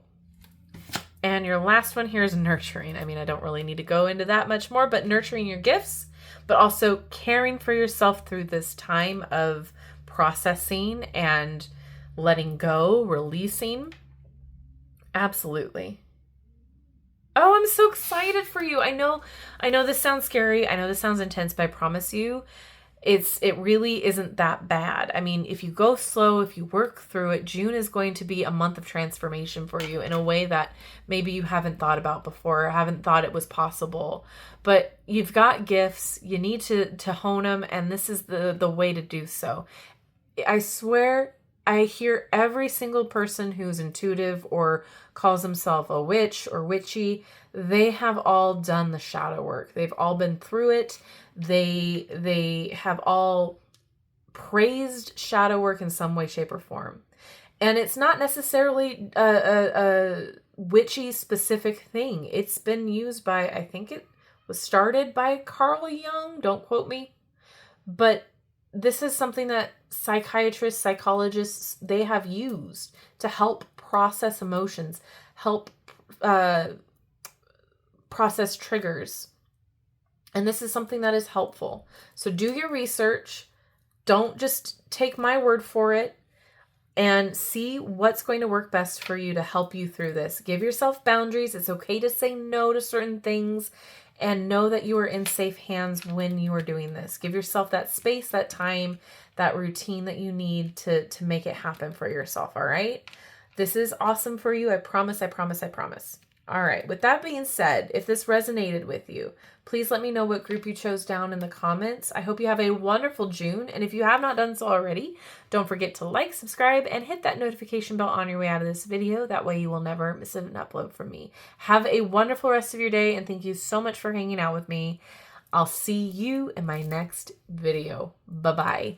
And your last one here is nurturing. I mean, I don't really need to go into that much more, but nurturing your gifts, but also caring for yourself through this time of processing and letting go, releasing. Absolutely. Oh, I'm so excited for you. I know this sounds scary. I know this sounds intense, but I promise you, it really isn't that bad. I mean, if you go slow, if you work through it, June is going to be a month of transformation for you in a way that maybe you haven't thought about before, or haven't thought it was possible. But you've got gifts, you need to hone them, and this is the way to do so. I swear, I hear every single person who's intuitive or calls themselves a witch or witchy, they have all done the shadow work. They've all been through it. They have all praised shadow work in some way, shape, or form. And it's not necessarily a witchy specific thing. It's been used by, I think it was started by Carl Jung, don't quote me. But this is something that psychiatrists, psychologists, they have used to help process emotions, help process triggers. And this is something that is helpful. So do your research. Don't just take my word for it, and see what's going to work best for you to help you through this. Give yourself boundaries. It's okay to say no to certain things, and know that you are in safe hands when you are doing this. Give yourself that space, that time, that routine that you need to make it happen for yourself, all right? This is awesome for you. I promise, I promise, I promise. All right, with that being said, if this resonated with you, please let me know what group you chose down in the comments. I hope you have a wonderful June, and if you have not done so already, don't forget to like, subscribe, and hit that notification bell on your way out of this video. That way you will never miss an upload from me. Have a wonderful rest of your day, and thank you so much for hanging out with me. I'll see you in my next video. Bye-bye.